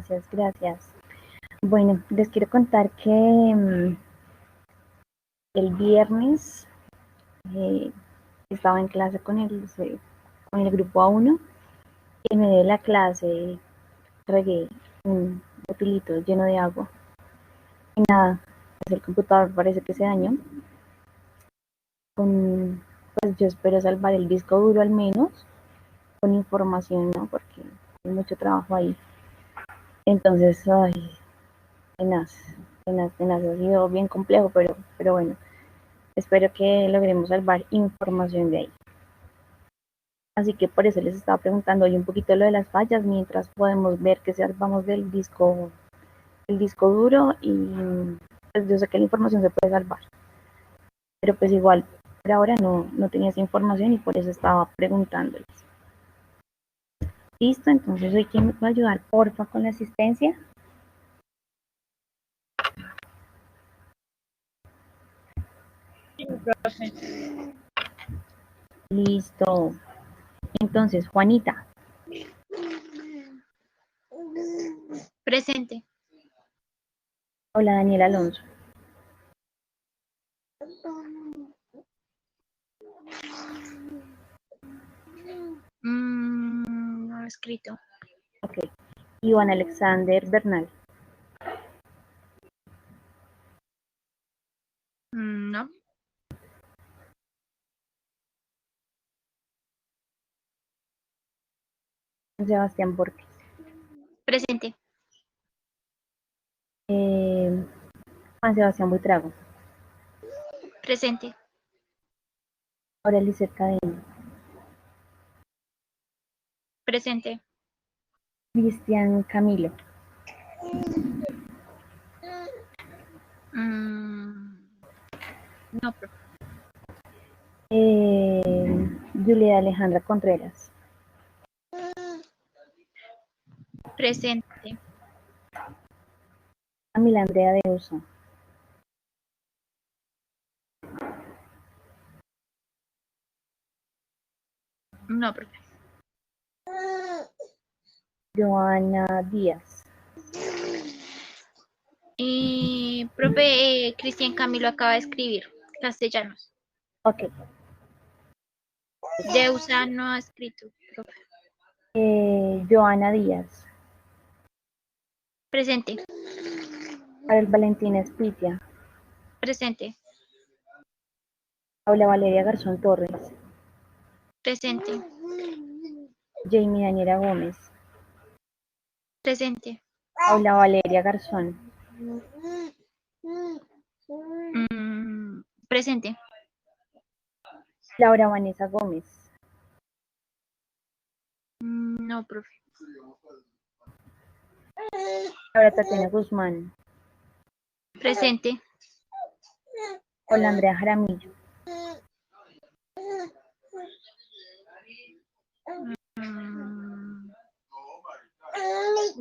Gracias, gracias. Bueno, les quiero contar que el viernes estaba en clase con el grupo A1 y en medio de la clase regué un botilito lleno de agua. Y nada, pues el computador parece que se dañó. Pues yo espero salvar el disco duro al menos con información, ¿no? Porque hay mucho trabajo ahí. Entonces, ay, tenaz, tenaz, ha sido bien complejo, pero bueno, espero que logremos salvar información de ahí. Así que por eso les estaba preguntando hoy un poquito lo de las fallas, mientras podemos ver que salvamos el disco duro y pues yo sé que la información se puede salvar, pero pues igual por ahora no tenía esa información y por eso estaba preguntándoles. Listo, entonces hoy quién me puede ayudar, porfa, con la asistencia. Listo. Entonces, Juanita. Presente. Hola, Daniel Alonso. No escrito. Ok. Iván Alexander Bernal. No. Sebastián Borges. Presente. Juan Sebastián Buitrago. Presente. Aurel Lizeth Cadena. Presente. Cristian Camilo. No, profe. Julia Alejandra Contreras. Presente. Camila Andrea de Uso. No, profe. Joana Díaz. Profe, Cristian Camilo acaba de escribir. Castellanos. Ok. Deusa no ha escrito, profe. Joana Díaz. Presente. Carol Valentina Espitia. Presente. Paula Valeria Garzón Torres. Presente. Jamie Daniela Gómez. Presente. Paula Valeria Garzón. Presente. Laura Vanessa Gómez. No, profe. Laura Tatiana Guzmán. Presente. Hola Andrea Jaramillo.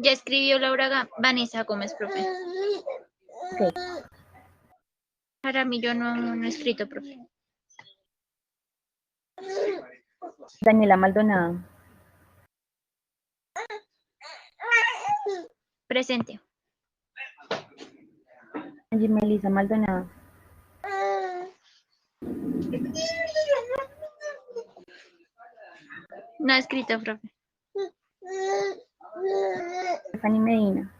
Ya escribió Laura Vanessa Gómez, profe. Ok. Jaramillo no ha escrito, profe. Daniela Maldonado. Presente. Angie Melissa Maldonado. No ha escrito, profe. Stephanie Medina.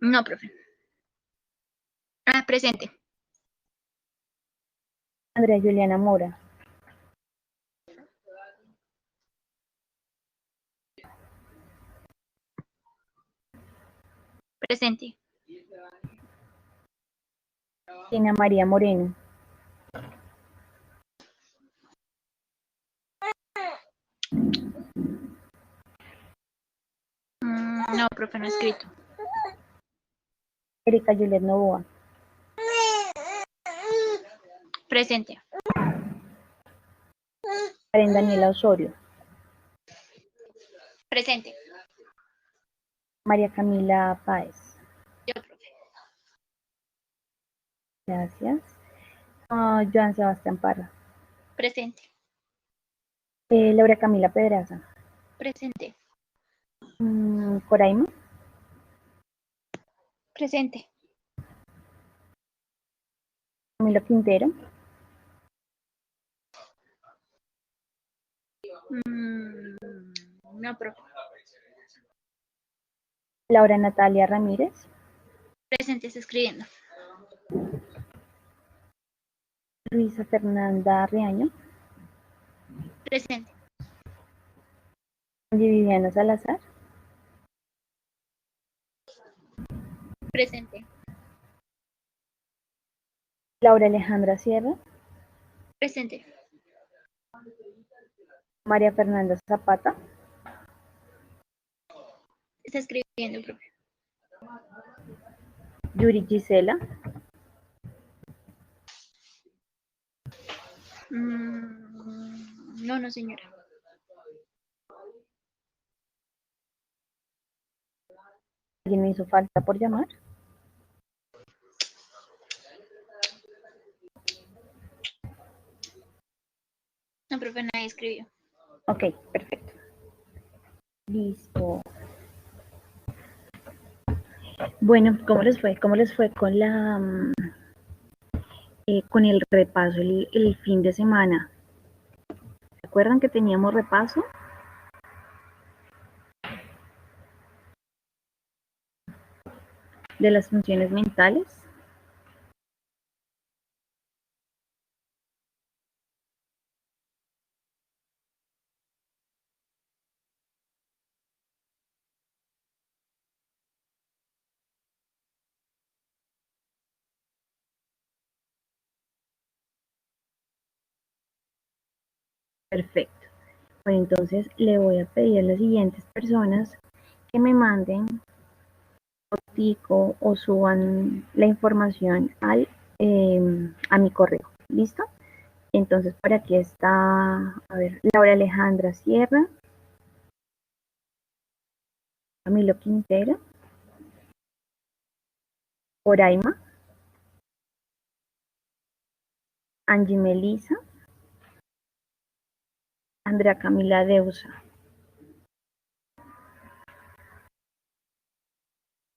No, profe. Presente. Andrea Juliana Mora. Presente. Tina María Moreno. No, profe, no ha escrito. Erika Juliet Novoa. Presente. Karen Daniela Osorio. Presente. María Camila Páez. Yo, profe. Gracias. Joan Sebastián Parra. Presente. Laura Camila Pedraza. Presente. Coraima. Presente. Camilo Quintero. No, profe. Laura Natalia Ramírez. Presente, está escribiendo. Luisa Fernanda Riaño. Presente. Viviana Salazar. Presente. Laura Alejandra Sierra. Presente. María Fernanda Zapata. Está escribiendo, profe. Yuri Gisela. No, señora. ¿Alguien me hizo falta por llamar? No, profe, nadie escribió. Ok, perfecto. Listo. Bueno, ¿cómo les fue? ¿Cómo les fue con con el repaso el fin de semana? ¿Se acuerdan que teníamos repaso? De las funciones mentales. Perfecto. Bueno, entonces le voy a pedir a las siguientes personas que me manden fotico o suban la información a mi correo. ¿Listo? Entonces, por aquí está, a ver, Laura Alejandra Sierra, Camilo Quintero, Coraima, Angie Melisa, Andrea Camila Deusa.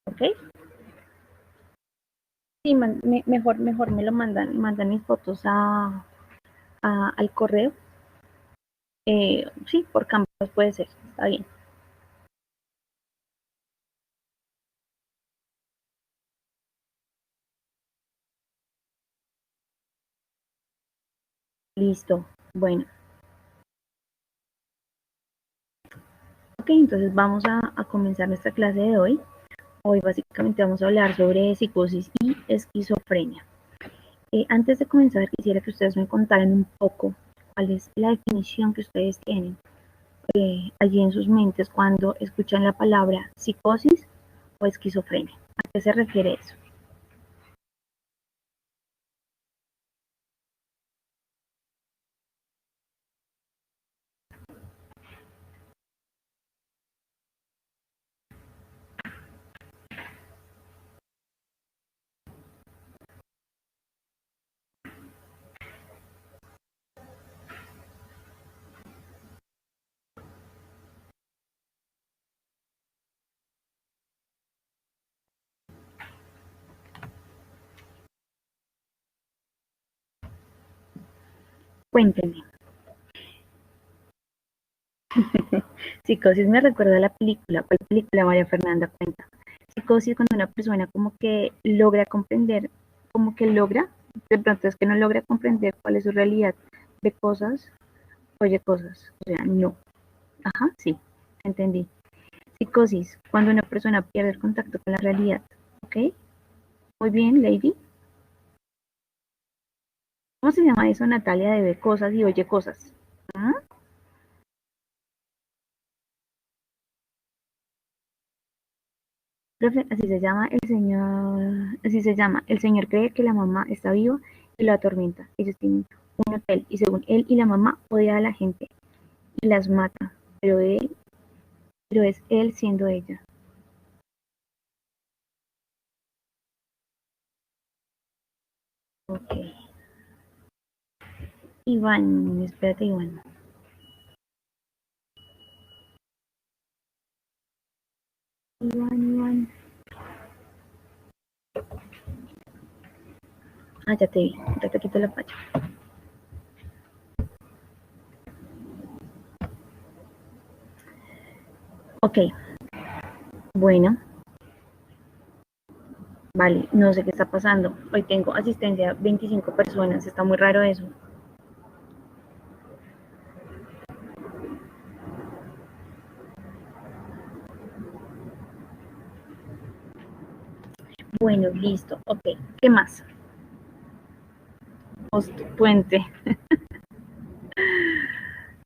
¿Ok? Sí, mejor me lo mandan mis fotos al correo. Sí, por campos puede ser, está bien. Listo, bueno. Ok, entonces vamos a comenzar nuestra clase de hoy. Hoy básicamente vamos a hablar sobre psicosis y esquizofrenia. Antes de comenzar, quisiera que ustedes me contaran un poco cuál es la definición que ustedes tienen allí en sus mentes cuando escuchan la palabra psicosis o esquizofrenia. ¿A qué se refiere eso? Cuéntenme. Psicosis me recuerda a la película. ¿Cuál película, María Fernanda? Cuenta. Psicosis cuando una persona como que logra comprender, como que logra, de pronto es que no logra comprender cuál es su realidad, ve cosas, oye cosas, o sea, no. Ajá, sí, entendí. Psicosis, cuando una persona pierde el contacto con la realidad, ¿ok? Muy bien, Lady. ¿Cómo se llama eso, Natalia, de ver cosas y oye cosas? ¿Ah? Profe, así se llama el señor, así se llama. El señor cree que la mamá está viva y lo atormenta. Ellos tienen un hotel y según él y la mamá odia a la gente y las mata, pero es él siendo ella. Ok. Iván, espérate, Iván. Iván. Ah, ya te vi. Ya te quito la palla. Ok. Bueno. Vale, no sé qué está pasando. Hoy tengo asistencia 25 personas. Está muy raro eso. Bueno, listo. Ok. ¿Qué más? Puente.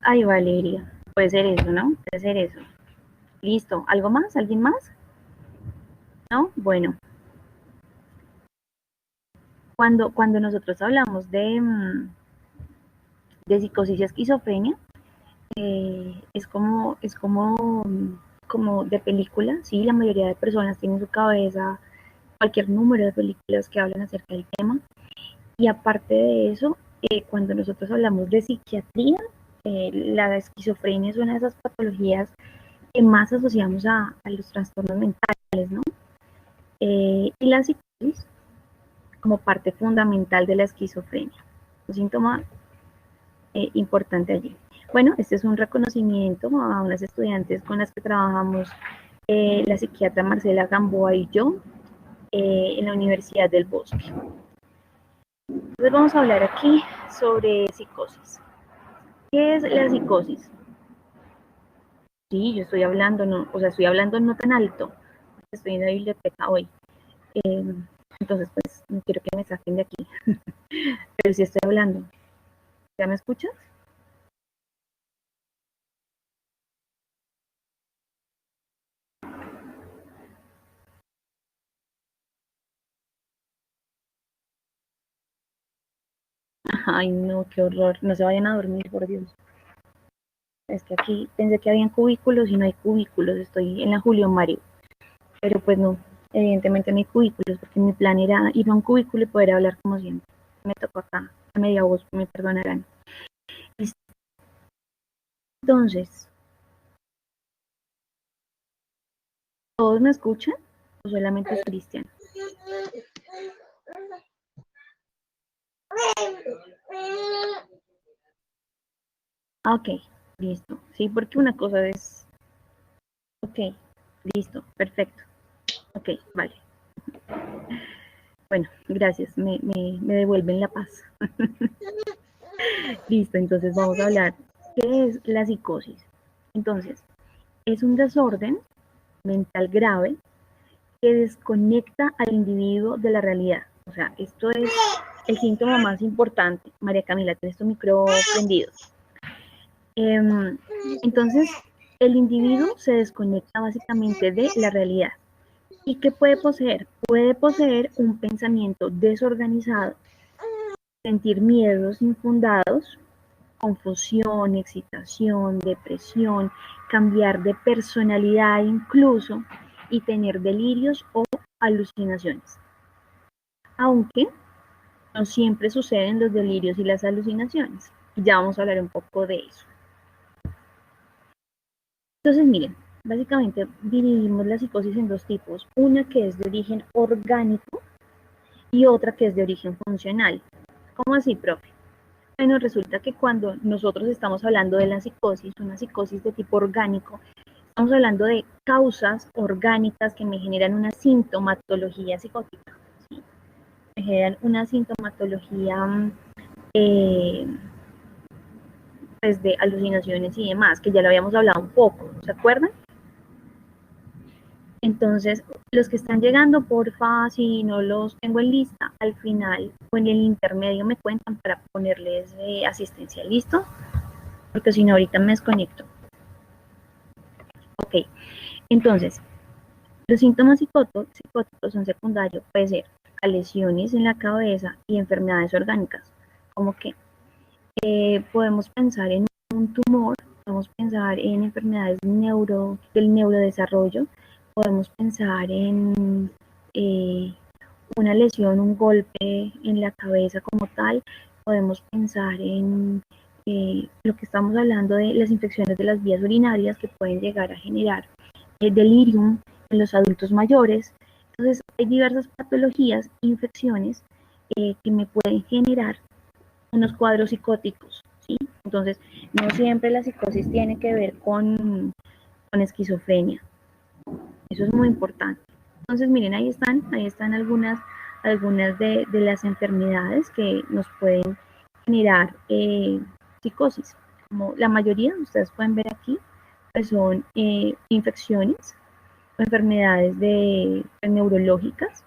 Ay, Valeria. Puede ser eso, ¿no? Puede ser eso. Listo. ¿Algo más? ¿Alguien más? ¿No? Bueno. Cuando nosotros hablamos de psicosis y esquizofrenia, como de película, ¿sí? La mayoría de personas tienen en su cabeza cualquier número de películas que hablan acerca del tema. Y aparte de eso, cuando nosotros hablamos de psiquiatría, la esquizofrenia es una de esas patologías que más asociamos a los trastornos mentales, ¿no? Y la psicosis como parte fundamental de la esquizofrenia. Un síntoma importante allí. Bueno, este es un reconocimiento a unas estudiantes con las que trabajamos, la psiquiatra Marcela Gamboa y yo, en la Universidad del Bosque. Entonces vamos a hablar aquí sobre psicosis. ¿Qué es la psicosis? Sí, yo estoy hablando, no, o sea, estoy hablando no tan alto, estoy en la biblioteca hoy. Entonces, pues, no quiero que me saquen de aquí, pero sí estoy hablando. ¿Ya me escuchas? Ay, no, qué horror. No se vayan a dormir, por Dios. Es que aquí pensé que habían cubículos y no hay cubículos. Estoy en la Julio Mario. Pero pues no, evidentemente no hay cubículos porque mi plan era ir a un cubículo y poder hablar como siempre. Me tocó acá, a media voz, me perdonarán. Entonces, ¿todos me escuchan o solamente es Cristian? Ok, listo. Sí, porque una cosa es... Ok, listo, perfecto. Ok, vale. Bueno, gracias, me devuelven la paz. Listo, entonces vamos a hablar. ¿Qué es la psicosis? Entonces, es un desorden mental grave que desconecta al individuo de la realidad. O sea, esto es el síntoma más importante. María Camila, tienes tu micro prendido. Entonces, el individuo se desconecta básicamente de la realidad. ¿Y qué puede poseer? Puede poseer un pensamiento desorganizado, sentir miedos infundados, confusión, excitación, depresión, cambiar de personalidad incluso y tener delirios o alucinaciones. Aunque no siempre suceden los delirios y las alucinaciones. Ya vamos a hablar un poco de eso. Entonces, miren, básicamente dividimos la psicosis en dos tipos. Una que es de origen orgánico y otra que es de origen funcional. ¿Cómo así, profe? Bueno, resulta que cuando nosotros estamos hablando de la psicosis, una psicosis de tipo orgánico, estamos hablando de causas orgánicas que me generan una sintomatología psicótica, ¿sí? Me generan una sintomatología eh, pues de alucinaciones y demás, que ya lo habíamos hablado un poco, ¿se acuerdan? Entonces, los que están llegando, porfa, si no los tengo en lista, al final o en el intermedio me cuentan para ponerles asistencia, ¿listo? Porque si no, ahorita me desconecto. Ok, entonces, los síntomas psicóticos son secundarios, puede ser a lesiones en la cabeza y enfermedades orgánicas, como que podemos pensar en un tumor, podemos pensar en enfermedades del neurodesarrollo, podemos pensar en una lesión, un golpe en la cabeza como tal, podemos pensar en lo que estamos hablando de las infecciones de las vías urinarias que pueden llegar a generar delirium en los adultos mayores. Entonces, hay diversas patologías, infecciones que me pueden generar unos cuadros psicóticos, ¿sí? Entonces, no siempre la psicosis tiene que ver con esquizofrenia. Eso es muy importante. Entonces, miren, ahí están algunas de las enfermedades que nos pueden generar psicosis. Como la mayoría, ustedes pueden ver aquí, pues son infecciones o enfermedades neurológicas.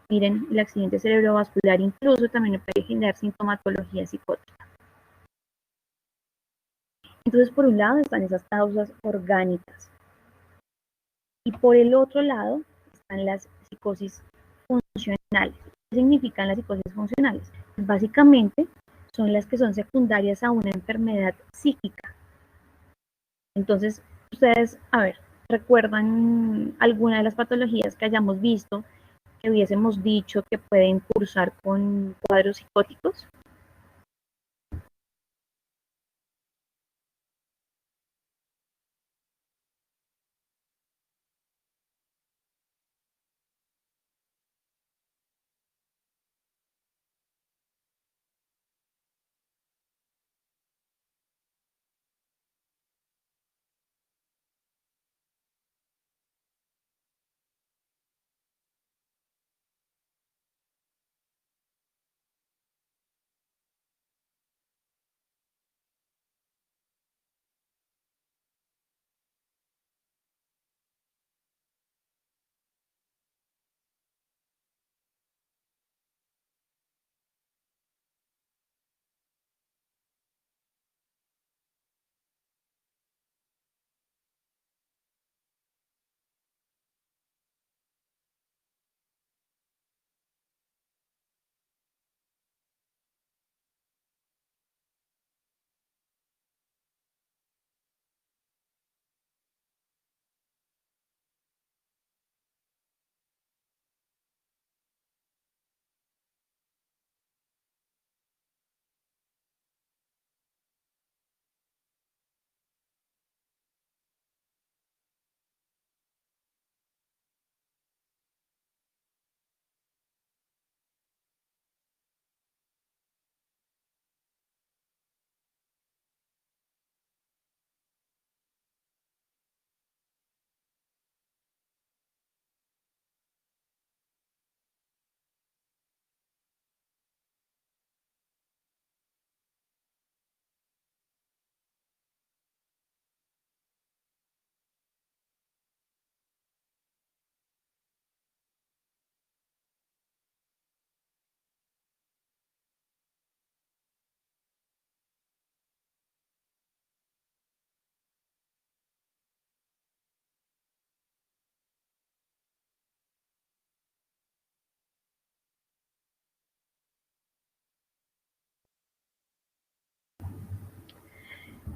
Miren, el accidente cerebrovascular incluso también puede generar sintomatología psicótica. Entonces, por un lado están esas causas orgánicas y por el otro lado están las psicosis funcionales. ¿Qué significan las psicosis funcionales? Básicamente son las que son secundarias a una enfermedad psíquica. Entonces, ustedes, a ver, ¿recuerdan alguna de las patologías que hayamos visto, que hubiésemos dicho que pueden cursar con cuadros psicóticos?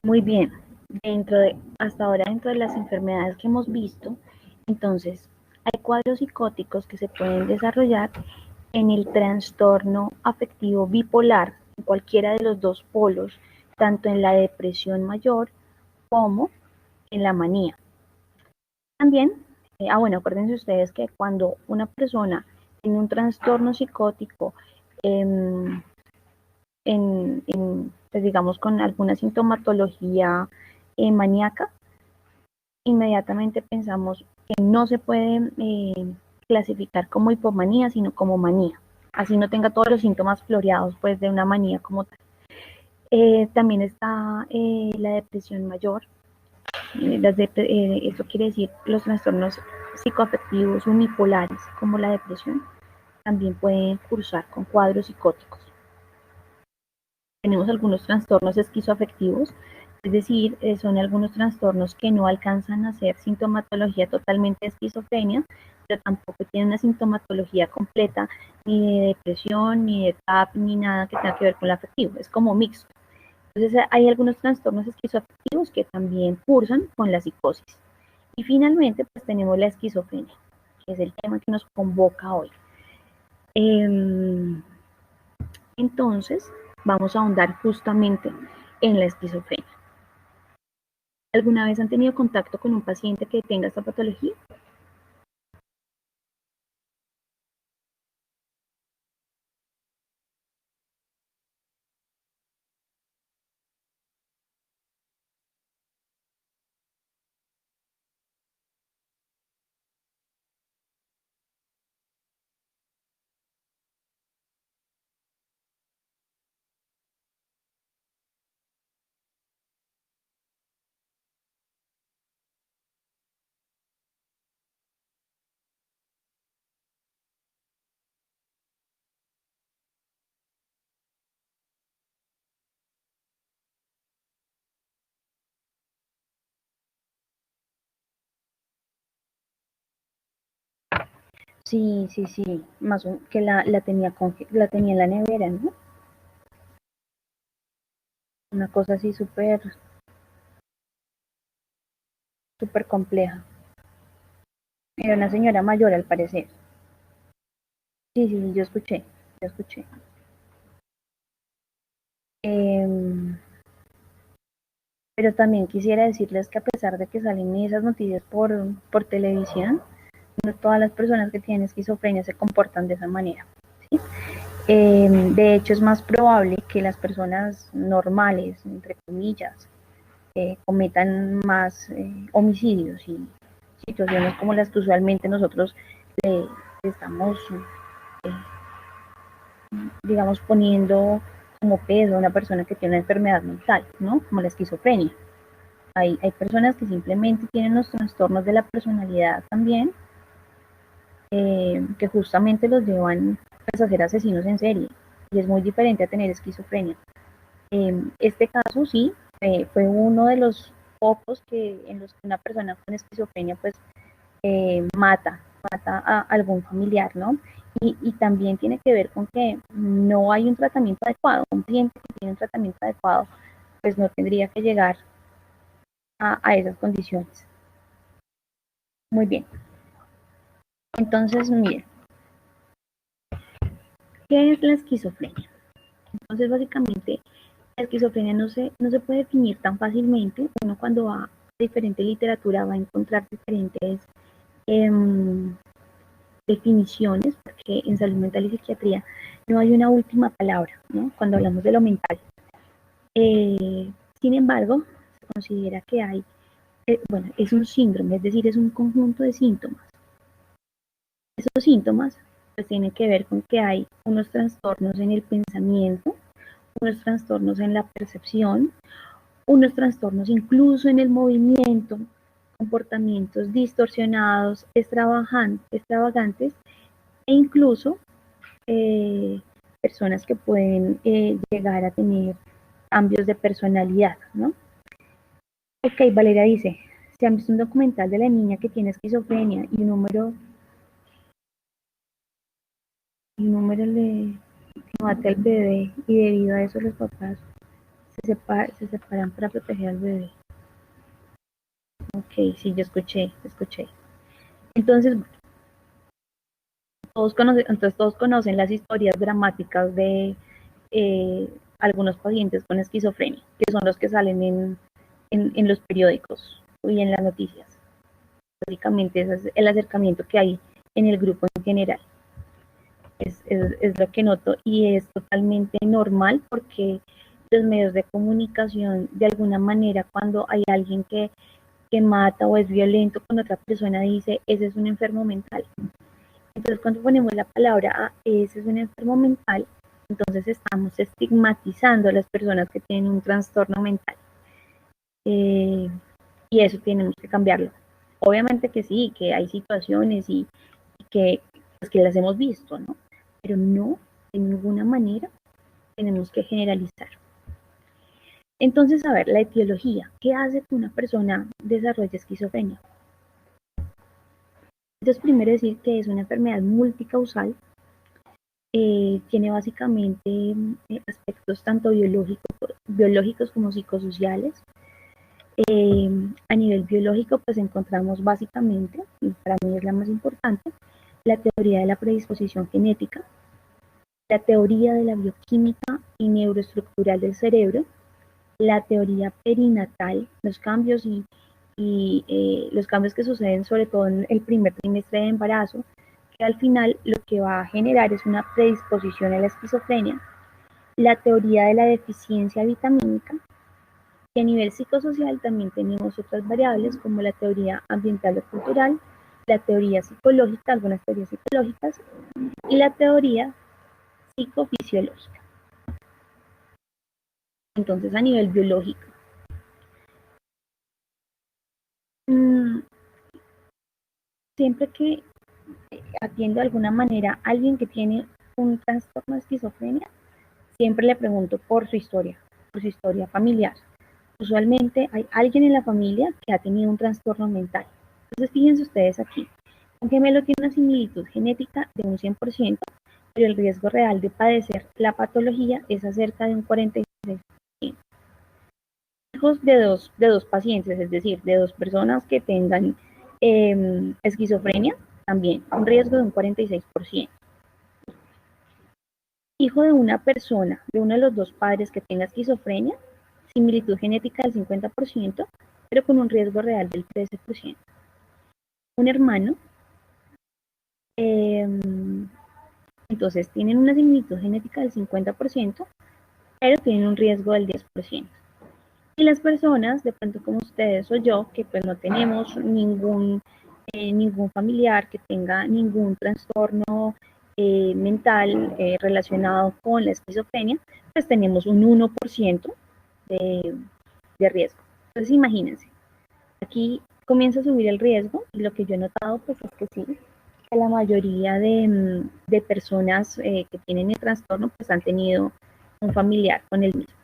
Muy bien, hasta ahora dentro de las enfermedades que hemos visto, entonces hay cuadros psicóticos que se pueden desarrollar en el trastorno afectivo bipolar, en cualquiera de los dos polos, tanto en la depresión mayor como en la manía. También, bueno, acuérdense ustedes que cuando una persona tiene un trastorno psicótico, eh, pues digamos, con alguna sintomatología maníaca, inmediatamente pensamos que no se puede clasificar como hipomanía, sino como manía. Así no tenga todos los síntomas floreados pues, de una manía como tal. También está la depresión mayor. Esto quiere decir los trastornos psicoafectivos unipolares, como la depresión, también pueden cursar con cuadros psicóticos. Tenemos algunos trastornos esquizoafectivos, es decir, son algunos trastornos que no alcanzan a ser sintomatología totalmente de esquizofrenia, pero tampoco tienen una sintomatología completa ni de depresión, ni de TAP, ni nada que tenga que ver con el afectivo, es como mixto. Entonces hay algunos trastornos esquizoafectivos que también cursan con la psicosis. Y finalmente, pues tenemos la esquizofrenia, que es el tema que nos convoca hoy. Entonces, vamos a ahondar justamente en la esquizofrenia. ¿Alguna vez han tenido contacto con un paciente que tenga esta patología? Sí, sí, sí, más que la tenía la tenía en la nevera, ¿no? Una cosa así súper, súper compleja. Era una señora mayor al parecer. Sí, sí, sí, yo escuché, yo escuché. Em, pero también quisiera decirles que a pesar de que salen esas noticias por televisión, no todas las personas que tienen esquizofrenia se comportan de esa manera. ¿Sí? De hecho, es más probable que las personas normales, entre comillas, cometan más homicidios y situaciones como las que usualmente nosotros estamos, eh, digamos, poniendo como peso a una persona que tiene una enfermedad mental, ¿no? Como la esquizofrenia. Hay personas que simplemente tienen los trastornos de la personalidad también, que justamente los llevan pues, a ser asesinos en serie. Y es muy diferente a tener esquizofrenia. Este caso sí fue uno de los pocos que en los que una persona con esquizofrenia pues mata a algún familiar, ¿no? Y también tiene que ver con que no hay un tratamiento adecuado. Un paciente que tiene un tratamiento adecuado pues no tendría que llegar a esas condiciones. Muy bien. Entonces, miren, ¿qué es la esquizofrenia? Entonces, básicamente, la esquizofrenia no se puede definir tan fácilmente. Uno cuando va a diferente literatura va a encontrar diferentes eh, definiciones, porque en salud mental y psiquiatría no hay una última palabra, ¿no? Cuando hablamos de lo mental. Sin embargo, se considera que hay, bueno, es un síndrome, es decir, es un conjunto de síntomas. Esos síntomas pues tienen que ver con que hay unos trastornos en el pensamiento, unos trastornos en la percepción, unos trastornos incluso en el movimiento, comportamientos distorsionados, extravagantes e incluso eh, personas que pueden llegar a tener cambios de personalidad, ¿no? Ok, Valeria dice, se han visto un documental de la niña que tiene esquizofrenia y un número le mata al bebé y debido a eso los papás se separan para proteger al bebé. Ok, sí, yo escuché. Entonces, todos conocen las historias dramáticas de algunos pacientes con esquizofrenia, que son los que salen en los periódicos y en las noticias. Básicamente ese es el acercamiento que hay en el grupo en general. Es lo que noto y es totalmente normal porque los medios de comunicación, de alguna manera, cuando hay alguien que mata o es violento con otra persona, dice, ese es un enfermo mental. Entonces, cuando ponemos la palabra, ese es un enfermo mental, entonces estamos estigmatizando a las personas que tienen un trastorno mental. Eh, y eso tenemos que cambiarlo. Obviamente que sí, que hay situaciones y que, pues, que las hemos visto, ¿no? Pero no, de ninguna manera, tenemos que generalizar. Entonces, a ver, la etiología, ¿qué hace que una persona desarrolle esquizofrenia? Entonces, primero decir que es una enfermedad multicausal, tiene básicamente aspectos tanto biológicos como psicosociales. A nivel biológico, pues encontramos básicamente, y para mí es la más importante, la teoría de la predisposición genética, la teoría de la bioquímica y neuroestructural del cerebro, la teoría perinatal, los cambios y los cambios que suceden sobre todo en el primer trimestre de embarazo, que al final lo que va a generar es una predisposición a la esquizofrenia, la teoría de la deficiencia vitamínica, y a nivel psicosocial también tenemos otras variables como la teoría ambiental o cultural, la teoría psicológica, algunas teorías psicológicas, y la teoría psicofisiológica. Entonces, a nivel biológico, mmm, siempre que atiendo de alguna manera a alguien que tiene un trastorno de esquizofrenia, siempre le pregunto por su historia familiar. Usualmente hay alguien en la familia que ha tenido un trastorno mental. Entonces, fíjense ustedes aquí, Un gemelo tiene una similitud genética de un 100%, pero el riesgo real de padecer la patología es acerca de un 46%. Hijos de dos pacientes, es decir, de dos personas que tengan esquizofrenia, también un riesgo de un 46%. Hijo de una persona, de uno de los dos padres que tenga esquizofrenia, similitud genética del 50%, pero con un riesgo real del 13%. Un hermano, entonces tienen una similitud genética del 50%, pero tienen un riesgo del 10%. Y las personas, de pronto como ustedes o yo, que pues no tenemos ningún familiar que tenga ningún trastorno mental relacionado con la esquizofrenia, pues tenemos un 1% de riesgo. Entonces imagínense, aquí comienza a subir el riesgo y lo que yo he notado pues es que sí, que la mayoría de personas que tienen el trastorno pues han tenido un familiar con el mismo.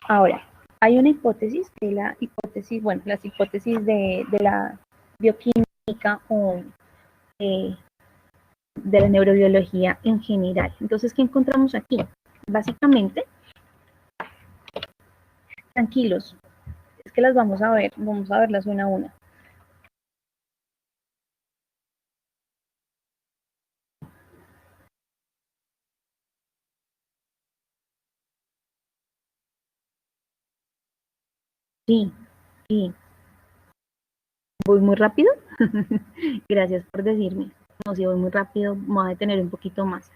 Ahora, hay una hipótesis, que la hipótesis, bueno, las hipótesis de la bioquímica o de la neurobiología en general. Entonces, ¿qué encontramos aquí? Básicamente, tranquilos, es que las vamos a verlas una a una. Sí, sí, voy muy rápido. Gracias por decirme. No, si voy muy rápido, me voy a detener un poquito más.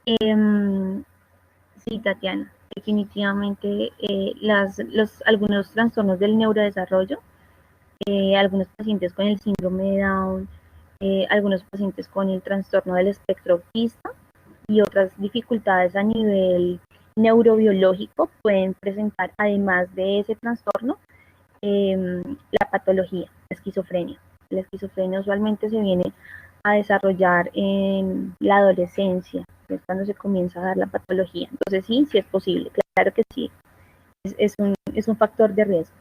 Sí, Tatiana, definitivamente algunos trastornos del neurodesarrollo, algunos pacientes con el síndrome de Down, algunos pacientes con el trastorno del espectro autista y otras dificultades a nivel neurobiológico pueden presentar, además de ese trastorno, la patología, la esquizofrenia. La esquizofrenia usualmente se viene a desarrollar en la adolescencia, que es cuando se comienza a dar la patología. Entonces sí, sí es posible, claro que sí, es un factor de riesgo.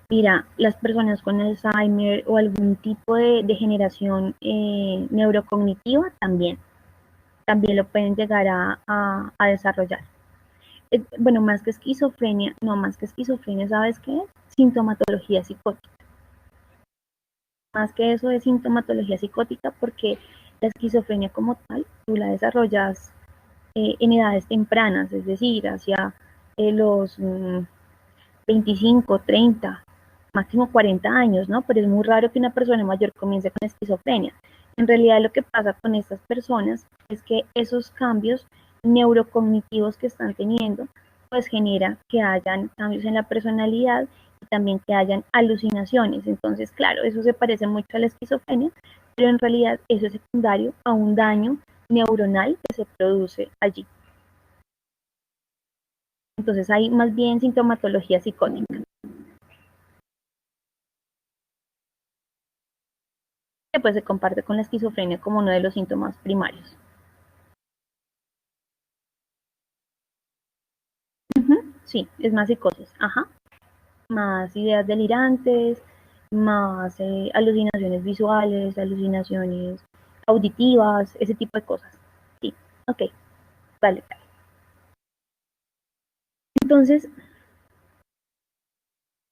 Mira, las personas con Alzheimer o algún tipo de degeneración neurocognitiva también lo pueden llegar a desarrollar. Bueno, más que esquizofrenia, no, más que esquizofrenia, ¿sabes qué es? Sintomatología psicótica. Más que eso es sintomatología psicótica porque la esquizofrenia como tal, tú la desarrollas en edades tempranas, es decir, hacia los 25, 30, máximo 40 años, ¿no? Pero es muy raro que una persona mayor comience con esquizofrenia. En realidad lo que pasa con estas personas es que esos cambios neurocognitivos que están teniendo, pues genera que hayan cambios en la personalidad y también que hayan alucinaciones. Entonces, claro, eso se parece mucho a la esquizofrenia, pero en realidad eso es secundario a un daño neuronal que se produce allí. Entonces hay más bien sintomatología psicótica, que pues se comparte con la esquizofrenia como uno de los síntomas primarios. Sí, es más psicosis, ajá, más ideas delirantes, más alucinaciones visuales, alucinaciones auditivas, ese tipo de cosas. Sí, ok, vale. Entonces,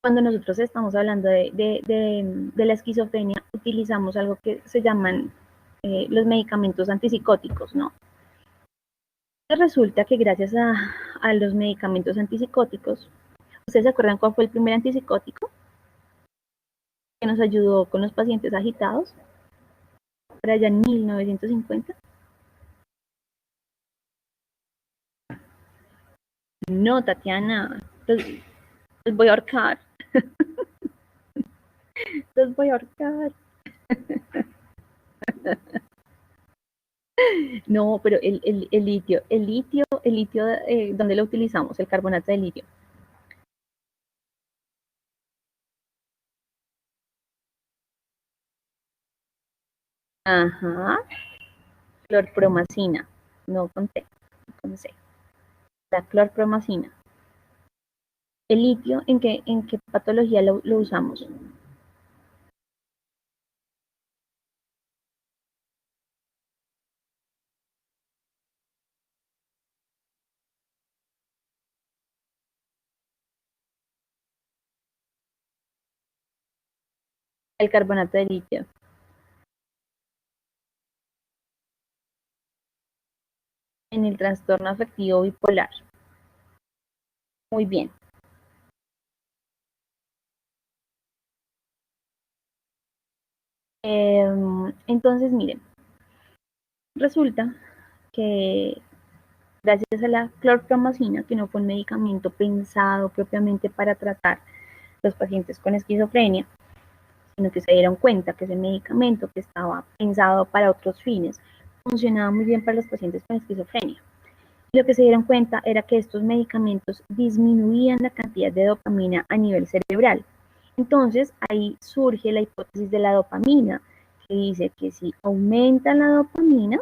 cuando nosotros estamos hablando de la esquizofrenia, utilizamos algo que se llaman los medicamentos antipsicóticos, ¿no? Resulta que gracias a los medicamentos antipsicóticos, ¿ustedes se acuerdan cuál fue el primer antipsicótico que nos ayudó con los pacientes agitados? Por allá en 1950. No, Tatiana, los voy a ahorcar, los voy a ahorcar. No, pero el litio, ¿dónde lo utilizamos? El carbonato de litio. Ajá, clorpromacina, no conté, no sé, la clorpromacina. ¿El litio en qué patología lo usamos? El carbonato de litio. En el trastorno afectivo bipolar. Muy bien. Entonces, miren, resulta que gracias a la clorpromazina, que no fue un medicamento pensado propiamente para tratar los pacientes con esquizofrenia, sino que se dieron cuenta que ese medicamento que estaba pensado para otros fines funcionaba muy bien para los pacientes con esquizofrenia. Lo que se dieron cuenta era que estos medicamentos disminuían la cantidad de dopamina a nivel cerebral. Entonces ahí surge la hipótesis de la dopamina, que dice que si aumenta la dopamina,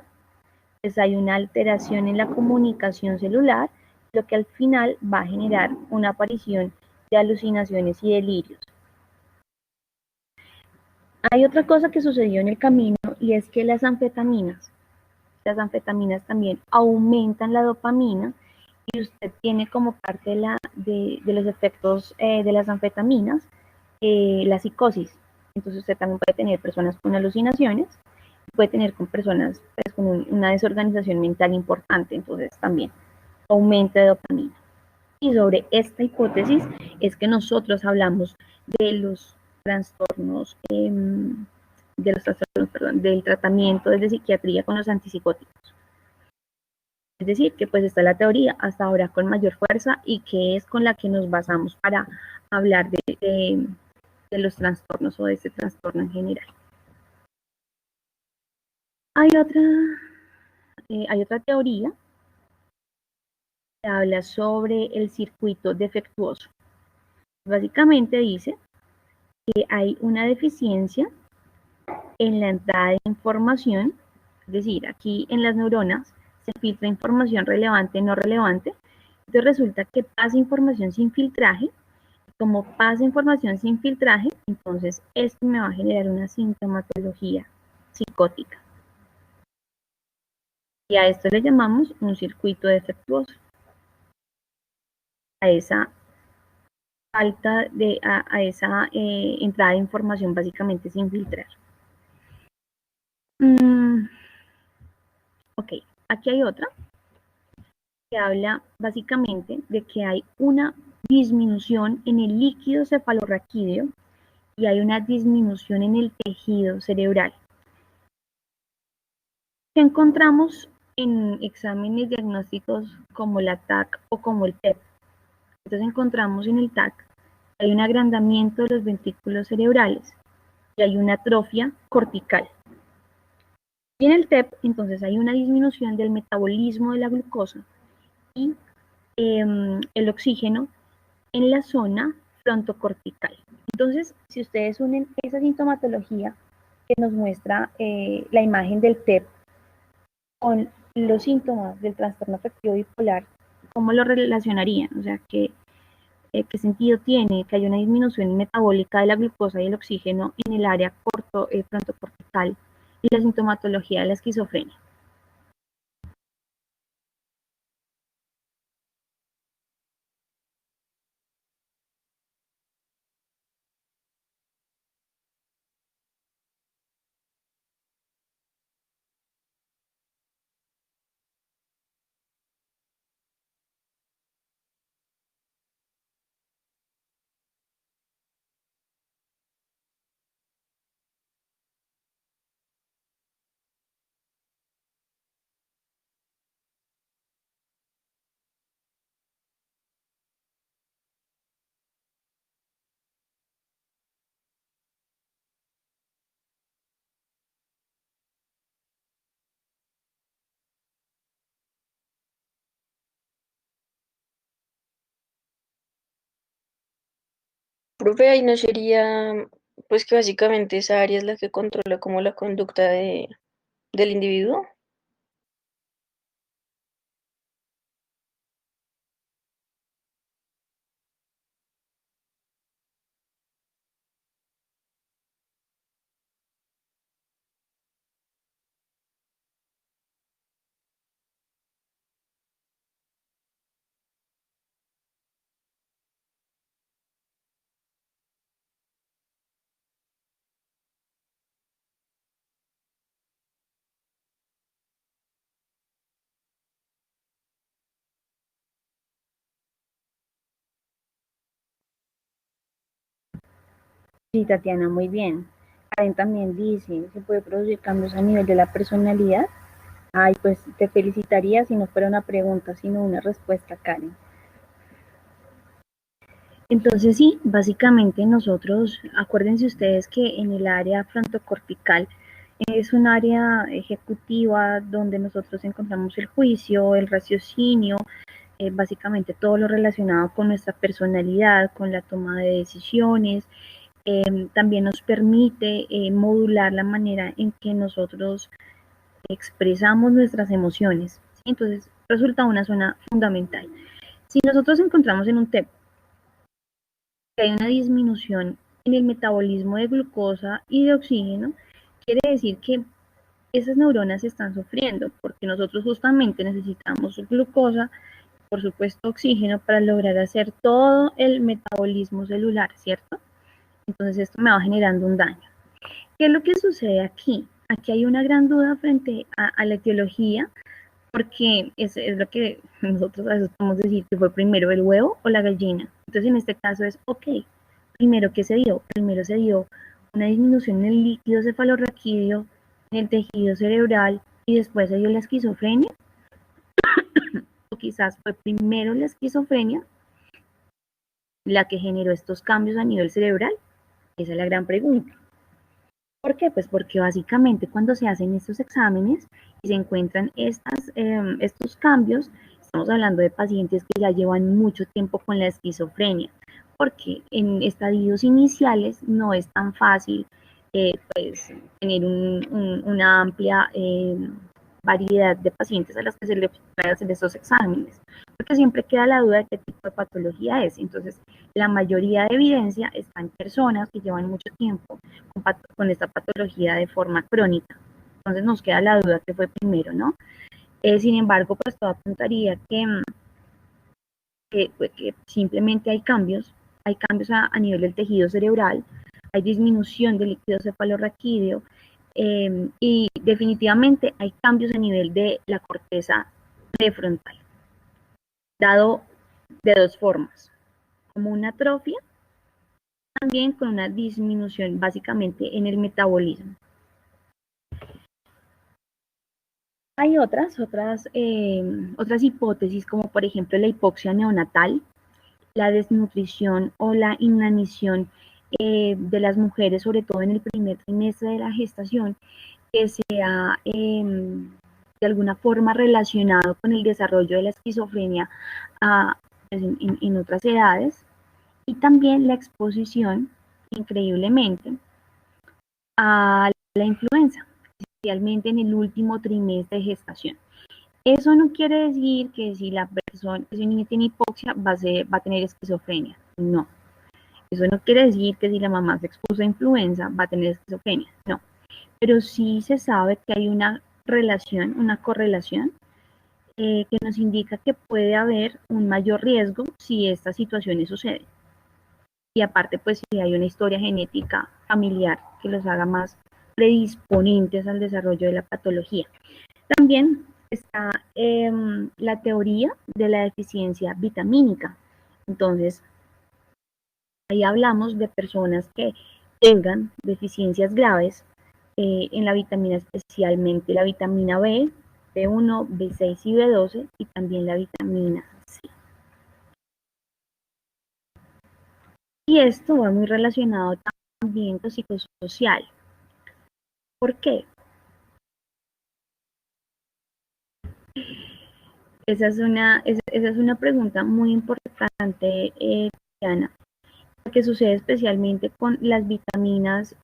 pues hay una alteración en la comunicación celular, lo que al final va a generar una aparición de alucinaciones y delirios. Hay otra cosa que sucedió en el camino y es que las anfetaminas también aumentan la dopamina y usted tiene como parte de los efectos de las anfetaminas la psicosis. Entonces usted también puede tener personas con alucinaciones, puede tener con personas pues, con una desorganización mental importante, entonces también aumento de dopamina. Y sobre esta hipótesis es que nosotros hablamos de los trastornos, perdón, del tratamiento desde psiquiatría con los antipsicóticos. Es decir, que pues está la teoría hasta ahora con mayor fuerza y que es con la que nos basamos para hablar de los trastornos o de este trastorno en general. Hay otra, hay otra teoría que habla sobre el circuito defectuoso. Básicamente dice que hay una deficiencia en la entrada de información, es decir, aquí en las neuronas se filtra información relevante, no relevante, entonces resulta que pasa información sin filtraje, como pasa información sin filtraje, entonces esto me va a generar una sintomatología psicótica. Y a esto le llamamos un circuito defectuoso, a esa falta a esa entrada de información básicamente sin filtrar. Ok, aquí hay otra que habla básicamente de que hay una disminución en el líquido cefalorraquídeo y hay una disminución en el tejido cerebral. ¿Qué encontramos en exámenes diagnósticos como la TAC o como el PEP? Entonces encontramos en el TAC que hay un agrandamiento de los ventrículos cerebrales y hay una atrofia cortical. Y en el TEP, entonces hay una disminución del metabolismo de la glucosa y el oxígeno en la zona frontocortical. Entonces, si ustedes unen esa sintomatología que nos muestra la imagen del TEP con los síntomas del trastorno afectivo bipolar, ¿cómo lo relacionarían? O sea, ¿qué sentido tiene que haya una disminución metabólica de la glucosa y el oxígeno en el área frontocortical y la sintomatología de la esquizofrenia? Profe, ahí no sería, pues que básicamente esa área es la que controla como la conducta del individuo. Sí, Tatiana, muy bien. Karen también dice, ¿se puede producir cambios a nivel de la personalidad? Ay, pues te felicitaría si no fuera una pregunta, sino una respuesta, Karen. Entonces sí, básicamente nosotros, acuérdense ustedes que en el área frontocortical es un área ejecutiva donde nosotros encontramos el juicio, el raciocinio, básicamente todo lo relacionado con nuestra personalidad, con la toma de decisiones. También nos permite modular la manera en que nosotros expresamos nuestras emociones. ¿Sí? Entonces resulta una zona fundamental. Si nosotros encontramos en un TEP que hay una disminución en el metabolismo de glucosa y de oxígeno, quiere decir que esas neuronas están sufriendo porque nosotros justamente necesitamos glucosa, por supuesto oxígeno, para lograr hacer todo el metabolismo celular, ¿cierto? Entonces esto me va generando un daño. ¿Qué es lo que sucede aquí? Aquí hay una gran duda frente a la etiología, porque es lo que nosotros a veces podemos decir que fue primero el huevo o la gallina. Entonces en este caso es, ok, primero ¿qué se dio? Primero se dio una disminución en el líquido cefalorraquídeo, en el tejido cerebral, y después se dio la esquizofrenia, o quizás fue primero la esquizofrenia la que generó estos cambios a nivel cerebral. Esa es la gran pregunta. ¿Por qué? Pues porque básicamente cuando se hacen estos exámenes y se encuentran estos cambios, estamos hablando de pacientes que ya llevan mucho tiempo con la esquizofrenia, porque en estadios iniciales no es tan fácil pues, tener una amplia variedad de pacientes a las que se les puede hacer estos exámenes, porque siempre queda la duda de qué tipo de patología es. Entonces, la mayoría de evidencia está en personas que llevan mucho tiempo con esta patología de forma crónica. Entonces nos queda la duda que fue primero, ¿no? Sin embargo, pues todo apuntaría que simplemente hay cambios a nivel del tejido cerebral, hay disminución del líquido cefalorraquídeo, y definitivamente hay cambios a nivel de la corteza prefrontal, dado de dos formas, como una atrofia, también con una disminución básicamente en el metabolismo. Hay otras hipótesis, como por ejemplo la hipoxia neonatal, la desnutrición o la inanición de las mujeres, sobre todo en el primer trimestre de la gestación, que sea de alguna forma relacionado con el desarrollo de la esquizofrenia pues en otras edades, y también la exposición, increíblemente, a la influenza, especialmente en el último trimestre de gestación. Eso no quiere decir que si la persona, si un niño tiene hipoxia, va a tener esquizofrenia. No. Eso no quiere decir que si la mamá se expuso a influenza, va a tener esquizofrenia. No. Pero sí se sabe que hay una relación, una correlación, que nos indica que puede haber un mayor riesgo si estas situaciones suceden. Y aparte, pues si hay una historia genética familiar que los haga más predisponentes al desarrollo de la patología. También está la teoría de la deficiencia vitamínica. Entonces, ahí hablamos de personas que tengan deficiencias graves en la vitamina, especialmente la vitamina B, B1, B6 y B12, y también la vitamina C. Y esto va muy relacionado también con lo psicosocial. ¿Por qué? Esa es una pregunta muy importante, Diana, que sucede especialmente con las vitaminas,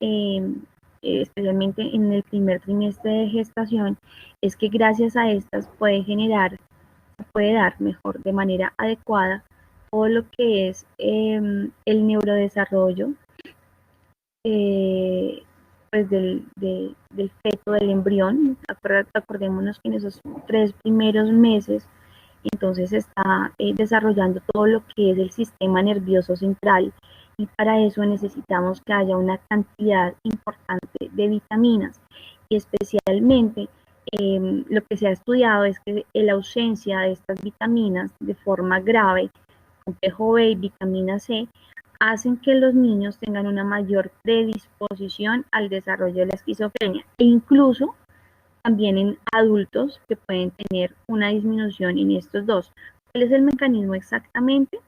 especialmente en el primer trimestre de gestación, es que gracias a estas puede dar mejor, de manera adecuada, todo lo que es el neurodesarrollo, eh, pues del feto, del embrión. Acordémonos que en esos 3 primeros meses, entonces está desarrollando todo lo que es el sistema nervioso central, y para eso necesitamos que haya una cantidad importante de vitaminas, y especialmente lo que se ha estudiado es que la ausencia de estas vitaminas de forma grave, complejo B y vitamina C, hacen que los niños tengan una mayor predisposición al desarrollo de la esquizofrenia e incluso también en adultos que pueden tener una disminución en estos dos. ¿Cuál es el mecanismo exactamente?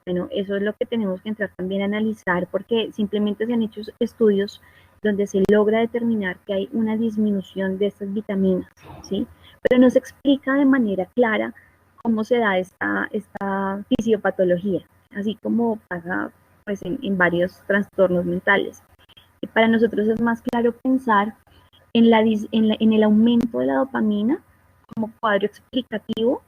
Bueno, eso es lo que tenemos que entrar también a analizar porque simplemente se han hecho estudios donde se logra determinar que hay una disminución de estas vitaminas, ¿sí? Pero no se explica de manera clara cómo se da esta fisiopatología, así como pasa pues, en varios trastornos mentales. Y para nosotros es más claro pensar en el aumento de la dopamina como cuadro explicativo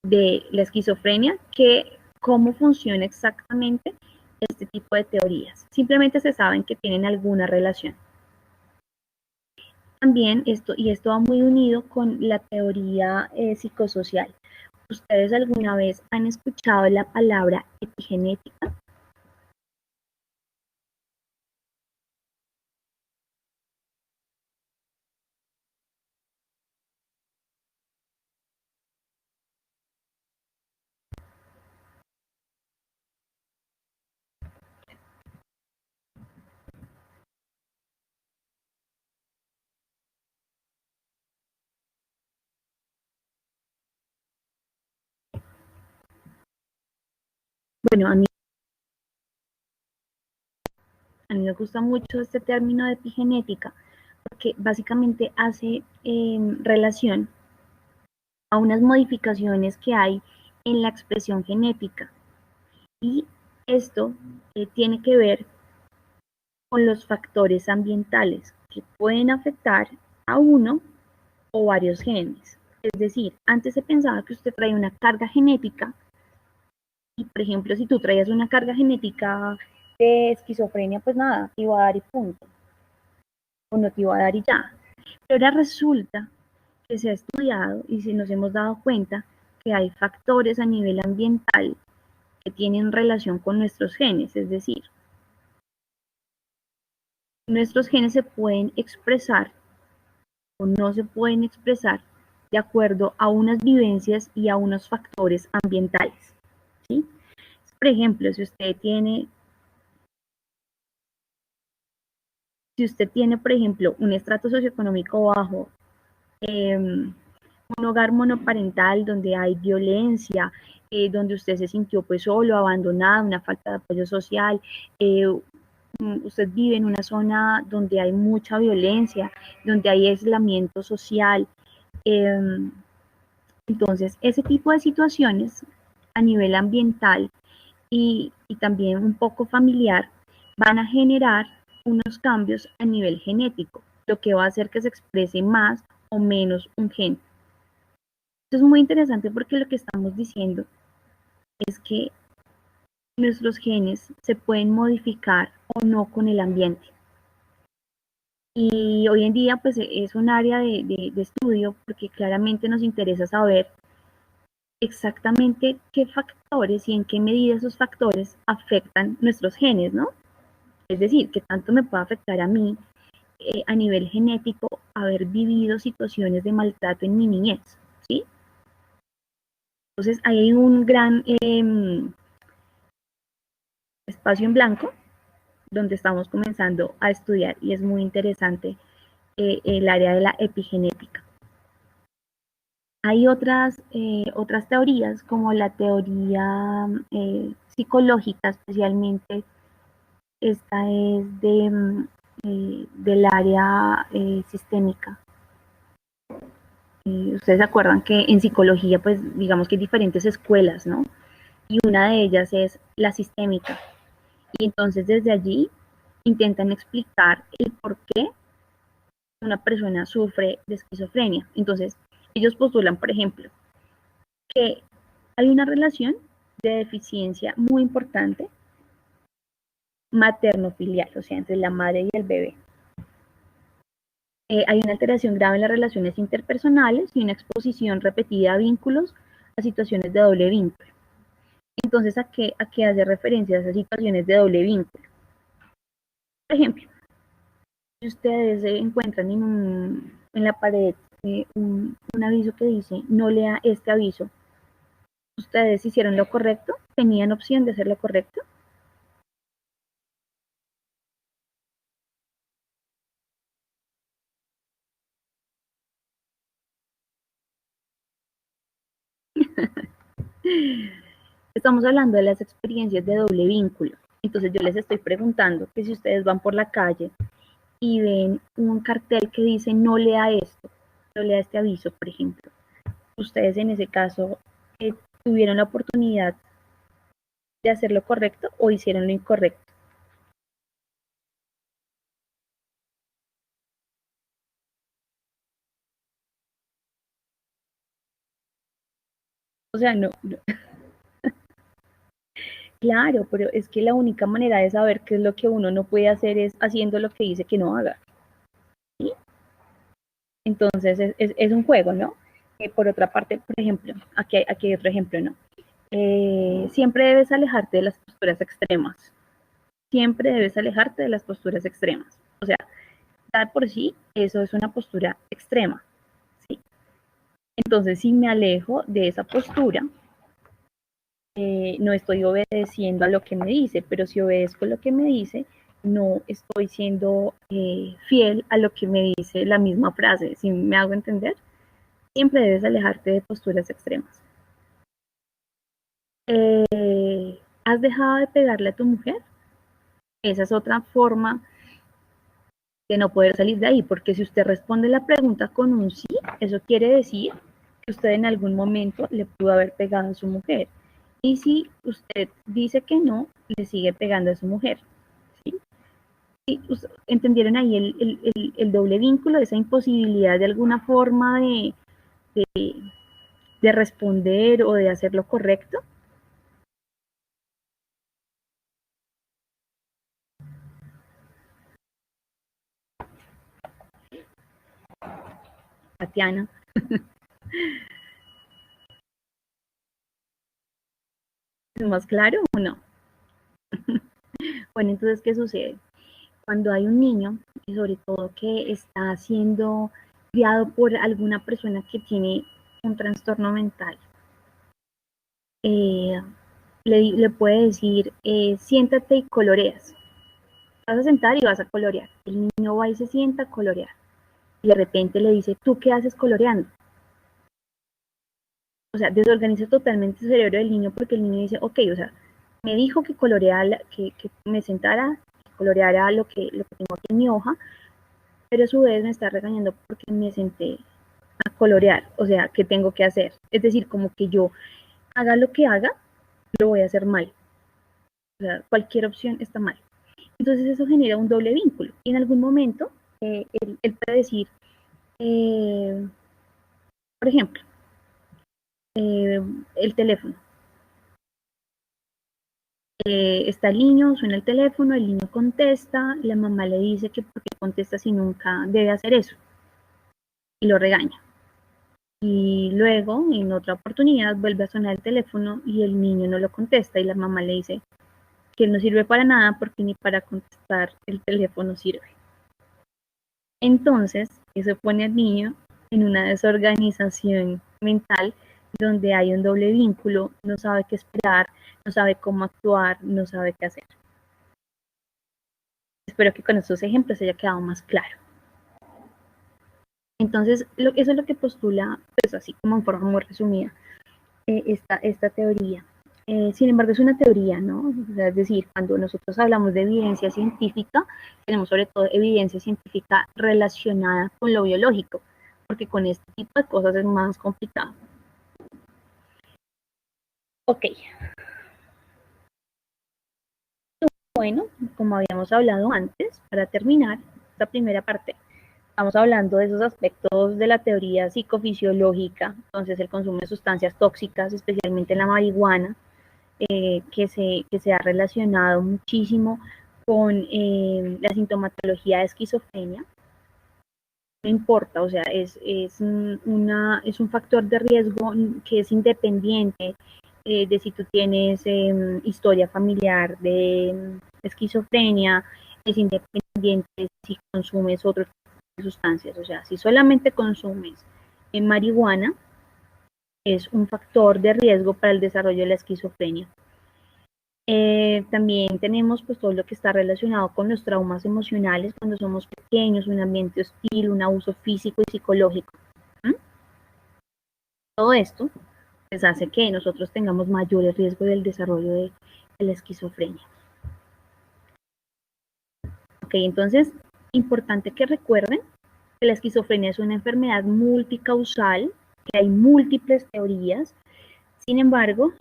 de la esquizofrenia que cómo funciona exactamente este tipo de teorías. Simplemente se saben que tienen alguna relación. También esto va muy unido con la teoría psicosocial. ¿Ustedes alguna vez han escuchado la palabra epigenética? Bueno, a mí me gusta mucho este término de epigenética porque básicamente hace relación a unas modificaciones que hay en la expresión genética. Y esto tiene que ver con los factores ambientales que pueden afectar a uno o varios genes. Es decir, antes se pensaba que usted traía una carga genética y, por ejemplo, si tú traías una carga genética de esquizofrenia, pues nada, te iba a dar y punto, o no te iba a dar y ya. Pero ahora resulta que se ha estudiado y si nos hemos dado cuenta que hay factores a nivel ambiental que tienen relación con nuestros genes, es decir, nuestros genes se pueden expresar o no se pueden expresar de acuerdo a unas vivencias y a unos factores ambientales, ¿sí? Por ejemplo, si usted tiene, por ejemplo, un estrato socioeconómico bajo, un hogar monoparental donde hay violencia, donde usted se sintió pues solo, abandonado, una falta de apoyo social, usted vive en una zona donde hay mucha violencia, donde hay aislamiento social, entonces ese tipo de situaciones a nivel ambiental y también un poco familiar van a generar unos cambios a nivel genético, lo que va a hacer que se exprese más o menos un gen. Esto es muy interesante porque lo que estamos diciendo es que nuestros genes se pueden modificar o no con el ambiente. Y hoy en día pues es un área de estudio porque claramente nos interesa saber exactamente qué factores y en qué medida esos factores afectan nuestros genes, ¿no? Es decir, qué tanto me puede afectar a mí a nivel genético haber vivido situaciones de maltrato en mi niñez, ¿sí? Entonces ahí hay un gran espacio en blanco donde estamos comenzando a estudiar y es muy interesante el área de la epigenética. Hay otras teorías como la teoría psicológica, especialmente esta es del área sistémica. Ustedes se acuerdan que en psicología, pues digamos que hay diferentes escuelas, ¿no? Y una de ellas es la sistémica. Y entonces desde allí intentan explicar el por qué una persona sufre de esquizofrenia. Entonces, ellos postulan, por ejemplo, que hay una relación de deficiencia muy importante materno-filial, o sea, entre la madre y el bebé. Hay una alteración grave en las relaciones interpersonales y una exposición repetida a vínculos, a situaciones de doble vínculo. Entonces, ¿a qué hace referencia a esas situaciones de doble vínculo? Por ejemplo, si ustedes encuentran en la pared un aviso que dice no lea este aviso, ustedes hicieron lo correcto, tenían opción de hacer lo correcto. Estamos hablando de las experiencias de doble vínculo. Entonces yo les estoy preguntando que si ustedes van por la calle y ven un cartel que dice no lea esto, no lea este aviso, por ejemplo, ustedes en ese caso tuvieron la oportunidad de hacer lo correcto o hicieron lo incorrecto. O sea, no. Claro, pero es que la única manera de saber qué es lo que uno no puede hacer es haciendo lo que dice que no haga. ¿Sí? Entonces es un juego, ¿no? Por otra parte, por ejemplo, aquí hay otro ejemplo, ¿no? Siempre debes alejarte de las posturas extremas. Siempre debes alejarte de las posturas extremas. O sea, dar por sí, eso es una postura extrema. ¿Sí? Entonces, si me alejo de esa postura, no estoy obedeciendo a lo que me dice, pero si obedezco lo que me dice, no estoy siendo fiel a lo que me dice la misma frase. ¿Sí me hago entender? Siempre debes alejarte de posturas extremas. ¿Has dejado de pegarle a tu mujer? Esa es otra forma de no poder salir de ahí, porque si usted responde la pregunta con un sí, eso quiere decir que usted en algún momento le pudo haber pegado a su mujer. Y si usted dice que no, le sigue pegando a su mujer. ¿Sí? ¿Sí? ¿Entendieron ahí el doble vínculo, esa imposibilidad de alguna forma de responder o de hacer lo correcto? Tatiana. ¿Es más claro o no? Bueno, entonces, ¿qué sucede? Cuando hay un niño, y sobre todo que está siendo criado por alguna persona que tiene un trastorno mental, le puede decir, siéntate y coloreas. Vas a sentar y vas a colorear. El niño va y se sienta a colorear. Y de repente le dice, ¿tú qué haces coloreando? O sea, desorganiza totalmente el cerebro del niño porque el niño dice, ok, o sea, me dijo que coloreara, que me sentara, que coloreara lo que tengo aquí en mi hoja, pero a su vez me está regañando porque me senté a colorear, o sea, ¿qué tengo que hacer? Es decir, como que yo haga lo que haga, lo voy a hacer mal. O sea, cualquier opción está mal. Entonces eso genera un doble vínculo. Y en algún momento, él puede decir, eh, por ejemplo, el teléfono. Está el niño, suena el teléfono, el niño contesta, la mamá le dice que por qué contesta si nunca debe hacer eso. Y lo regaña. Y luego, en otra oportunidad, vuelve a sonar el teléfono y el niño no lo contesta y la mamá le dice que no sirve para nada porque ni para contestar el teléfono sirve. Entonces, eso pone al niño en una desorganización mental donde hay un doble vínculo, no sabe qué esperar, no sabe cómo actuar, no sabe qué hacer. Espero que con estos ejemplos haya quedado más claro. Entonces, eso es lo que postula, pues así como en forma muy resumida, esta teoría. Sin embargo, es una teoría, ¿no? O sea, es decir, cuando nosotros hablamos de evidencia científica, tenemos sobre todo evidencia científica relacionada con lo biológico, porque con este tipo de cosas es más complicado. Ok. Bueno, como habíamos hablado antes, para terminar esta primera parte, estamos hablando de esos aspectos de la teoría psicofisiológica, entonces el consumo de sustancias tóxicas, especialmente la marihuana, que se ha relacionado muchísimo con la sintomatología de esquizofrenia. No importa, o sea, es un factor de riesgo que es independiente de si tú tienes historia familiar de esquizofrenia, es independiente de si consumes otro tipo de sustancias. O sea, si solamente consumes marihuana, es un factor de riesgo para el desarrollo de la esquizofrenia. También tenemos pues todo lo que está relacionado con los traumas emocionales cuando somos pequeños, un ambiente hostil, un abuso físico y psicológico. ¿Mm? Todo esto pues hace que nosotros tengamos mayores riesgos del desarrollo de la esquizofrenia. Ok, entonces, importante que recuerden que la esquizofrenia es una enfermedad multicausal, que hay múltiples teorías. Sin embargo,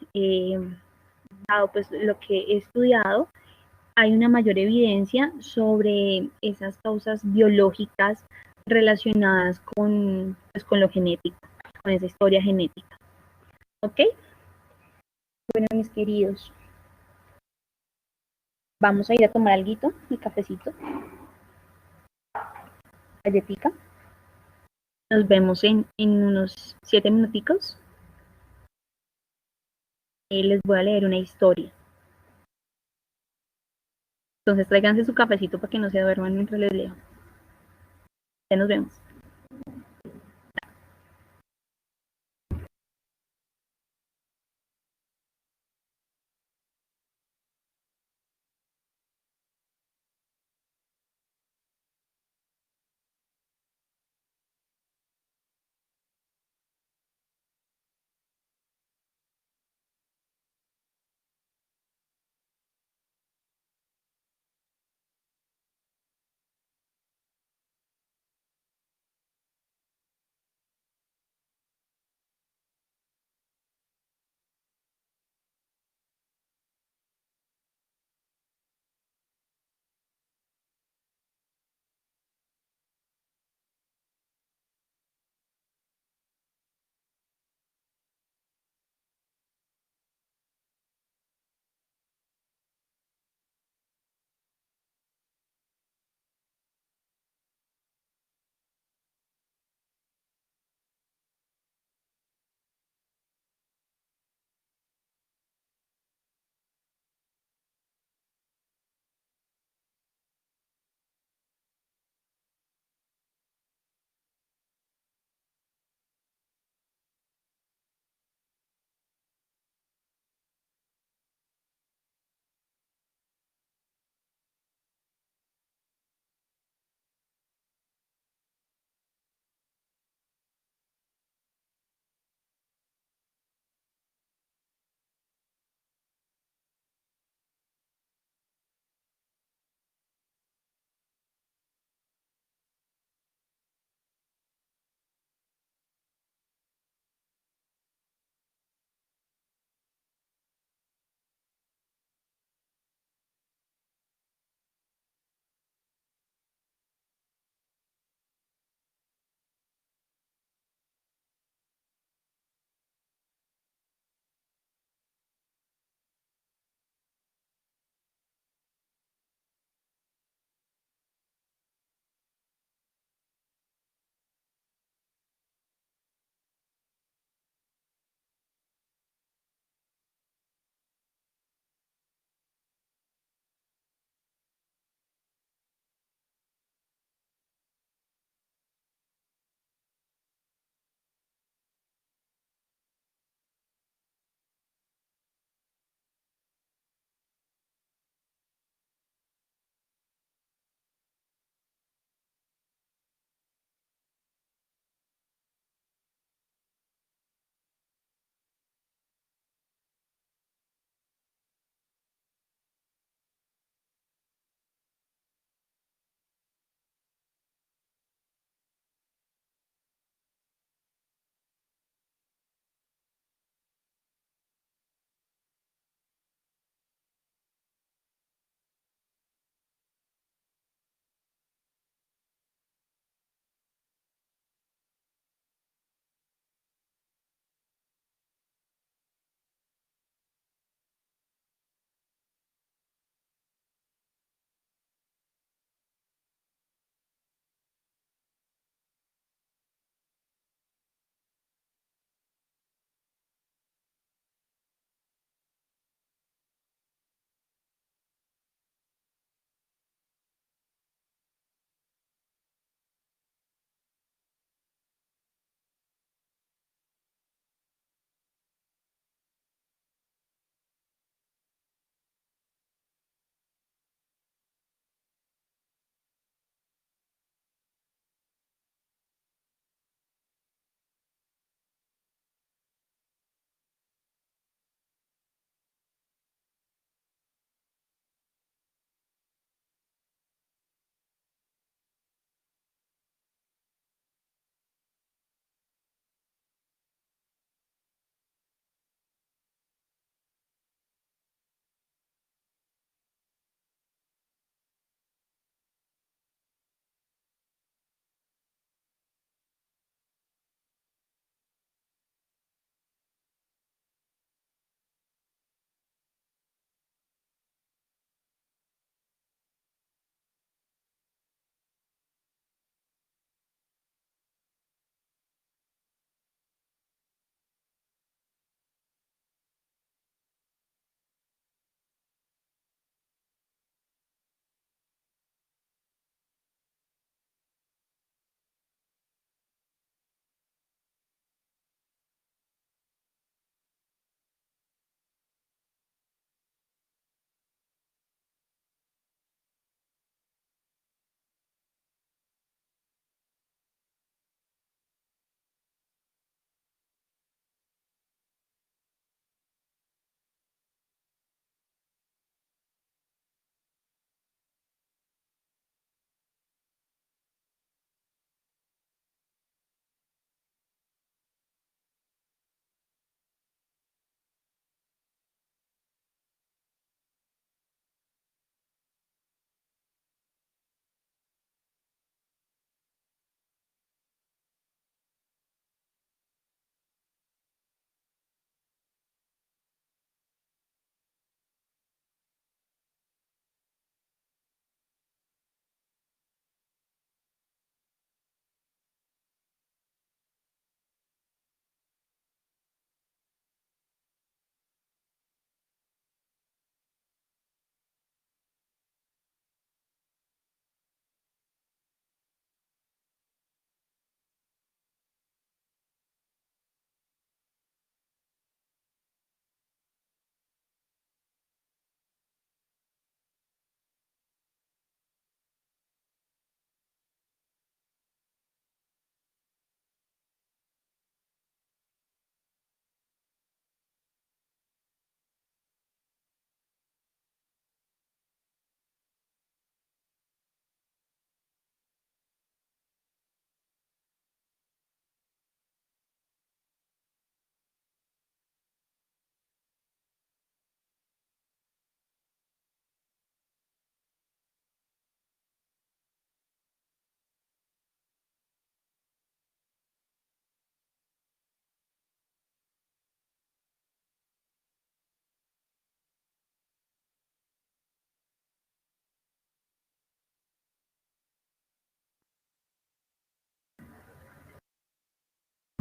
dado pues lo que he estudiado, hay una mayor evidencia sobre esas causas biológicas relacionadas pues, con lo genético, con esa historia genética. ¿Ok? Bueno, mis queridos, vamos a ir a tomar algo, mi cafecito, galletica. Nos vemos en unos 7 minuticos. Les voy a leer una historia. Entonces tráiganse su cafecito para que no se duerman mientras les leo. Ya nos vemos.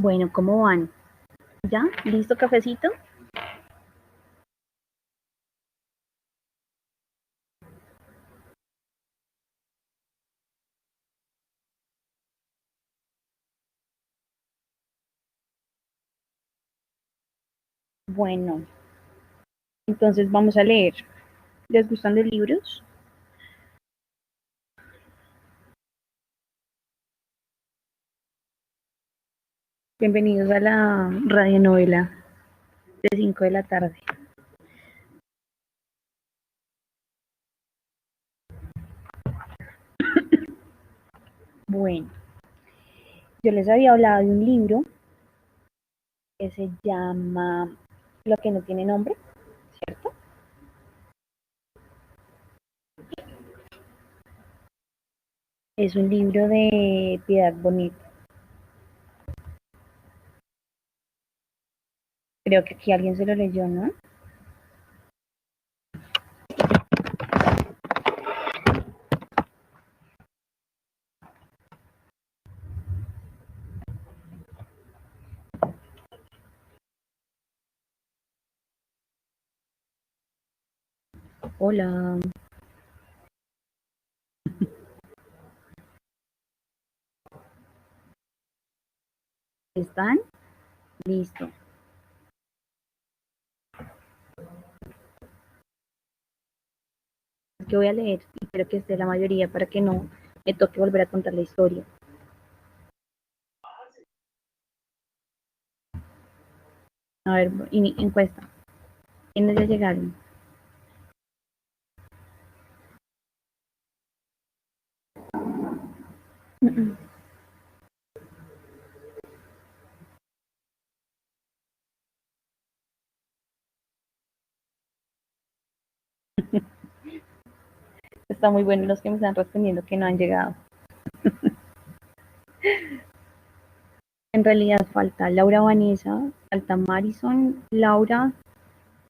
Bueno, ¿cómo van? ¿Ya? ¿Listo cafecito? Bueno, entonces vamos a leer. ¿Les gustan los libros? Bienvenidos a la radionovela de 5 de la tarde. Bueno, yo les había hablado de un libro que se llama Lo que no tiene nombre, ¿cierto? Es un libro de Piedad Bonet. Creo que aquí alguien se lo leyó, ¿no? Hola. ¿Están? Listo. Es que voy a leer y espero que esté la mayoría para que no me toque volver a contar la historia. A ver, encuesta. ¿Quiénes ya llegaron? Está muy bueno los que me están respondiendo que no han llegado. En realidad falta Laura Vanessa, falta Marison, Laura,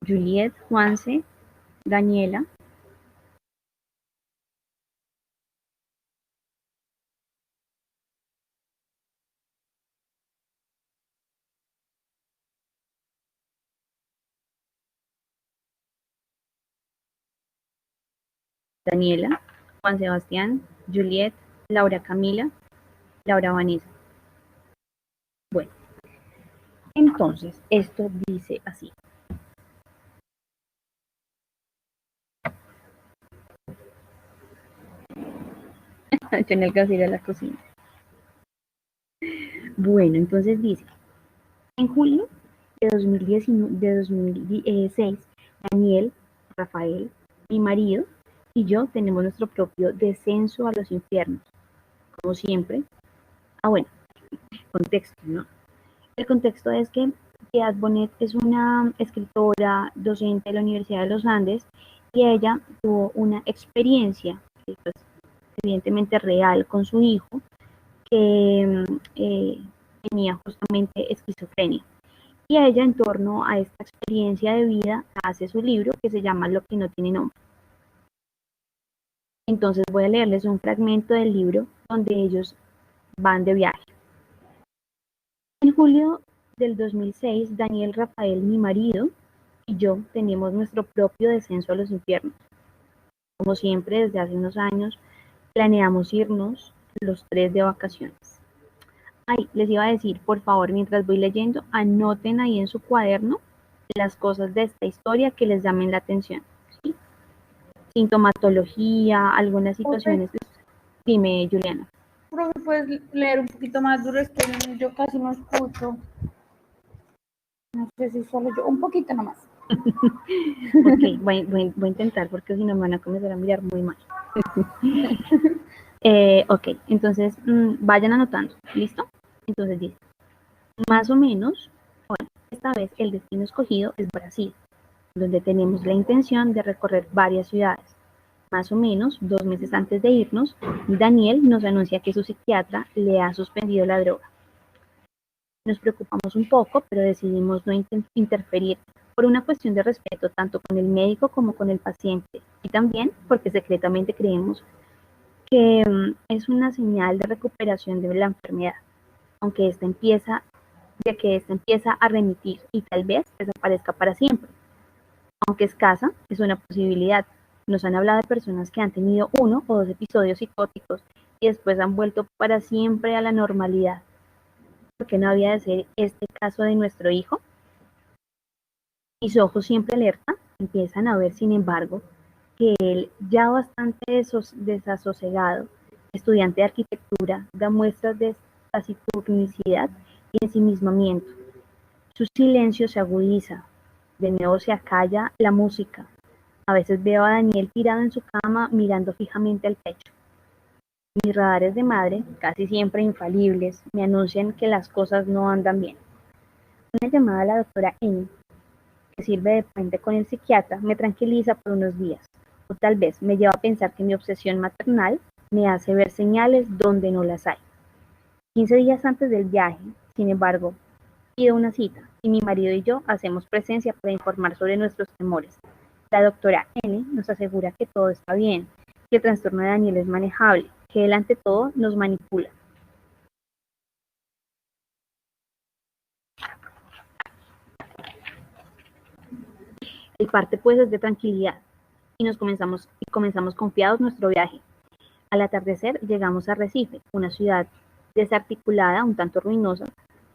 Juliet, Juanse, Daniela. Daniela, Juan Sebastián, Juliet, Laura Camila, Laura Vanessa. Bueno, entonces esto dice así. Yo no alcancé a ir a la cocina. Bueno, entonces dice, en julio de 2006, Daniel, Rafael, mi marido y yo tenemos nuestro propio descenso a los infiernos, como siempre. Bueno, contexto, ¿no? El contexto es que Piedad Bonet es una escritora, docente de la Universidad de los Andes, y ella tuvo una experiencia, pues, evidentemente real, con su hijo, que tenía justamente esquizofrenia. Y ella, en torno a esta experiencia de vida, hace su libro que se llama Lo que no tiene nombre. Entonces voy a leerles un fragmento del libro donde ellos van de viaje. En julio del 2006, Daniel, Rafael, mi marido, y yo tenemos nuestro propio descenso a los infiernos. Como siempre, desde hace unos años, planeamos irnos los 3 de vacaciones. Ay, les iba a decir, por favor, mientras voy leyendo, anoten ahí en su cuaderno las cosas de esta historia que les llamen la atención, ¿sí? Sintomatología, algunas situaciones. Dime, Juliana. Profe, ¿puedes leer un poquito más duro? Es que yo casi no escucho. No sé si solo yo, un poquito nomás. Ok, voy a intentar porque si no me van a comenzar a mirar muy mal. Ok, entonces vayan anotando, ¿listo? Entonces dice, más o menos, bueno, esta vez el destino escogido es Brasil, donde tenemos la intención de recorrer varias ciudades. Más o menos 2 meses antes de irnos, Daniel nos anuncia que su psiquiatra le ha suspendido la droga. Nos preocupamos un poco, pero decidimos no interferir por una cuestión de respeto tanto con el médico como con el paciente, y también porque secretamente creemos que es una señal de recuperación de la enfermedad, aunque esta empieza de que ésta empieza a remitir y tal vez desaparezca para siempre. Aunque escasa, es una posibilidad. Nos han hablado de personas que han tenido 1 o 2 episodios psicóticos y después han vuelto para siempre a la normalidad. ¿Por qué no había de ser este caso de nuestro hijo? Mis ojos siempre alerta empiezan a ver, sin embargo, que él, ya bastante desasosegado, estudiante de arquitectura, da muestras de taciturnicidad y ensimismamiento. Su silencio se agudiza, de nuevo se acalla la música. A veces veo a Daniel tirado en su cama mirando fijamente al techo. Mis radares de madre, casi siempre infalibles, me anuncian que las cosas no andan bien. Una llamada a la doctora N, que sirve de puente con el psiquiatra, me tranquiliza por unos días, o tal vez me lleva a pensar que mi obsesión maternal me hace ver señales donde no las hay. 15 días antes del viaje, sin embargo, pido una cita y mi marido y yo hacemos presencia para informar sobre nuestros temores. La doctora N nos asegura que todo está bien, que el trastorno de Daniel es manejable, que él ante todo nos manipula. El parte pues es de tranquilidad y comenzamos confiados nuestro viaje. Al atardecer llegamos a Recife, una ciudad desarticulada, un tanto ruinosa,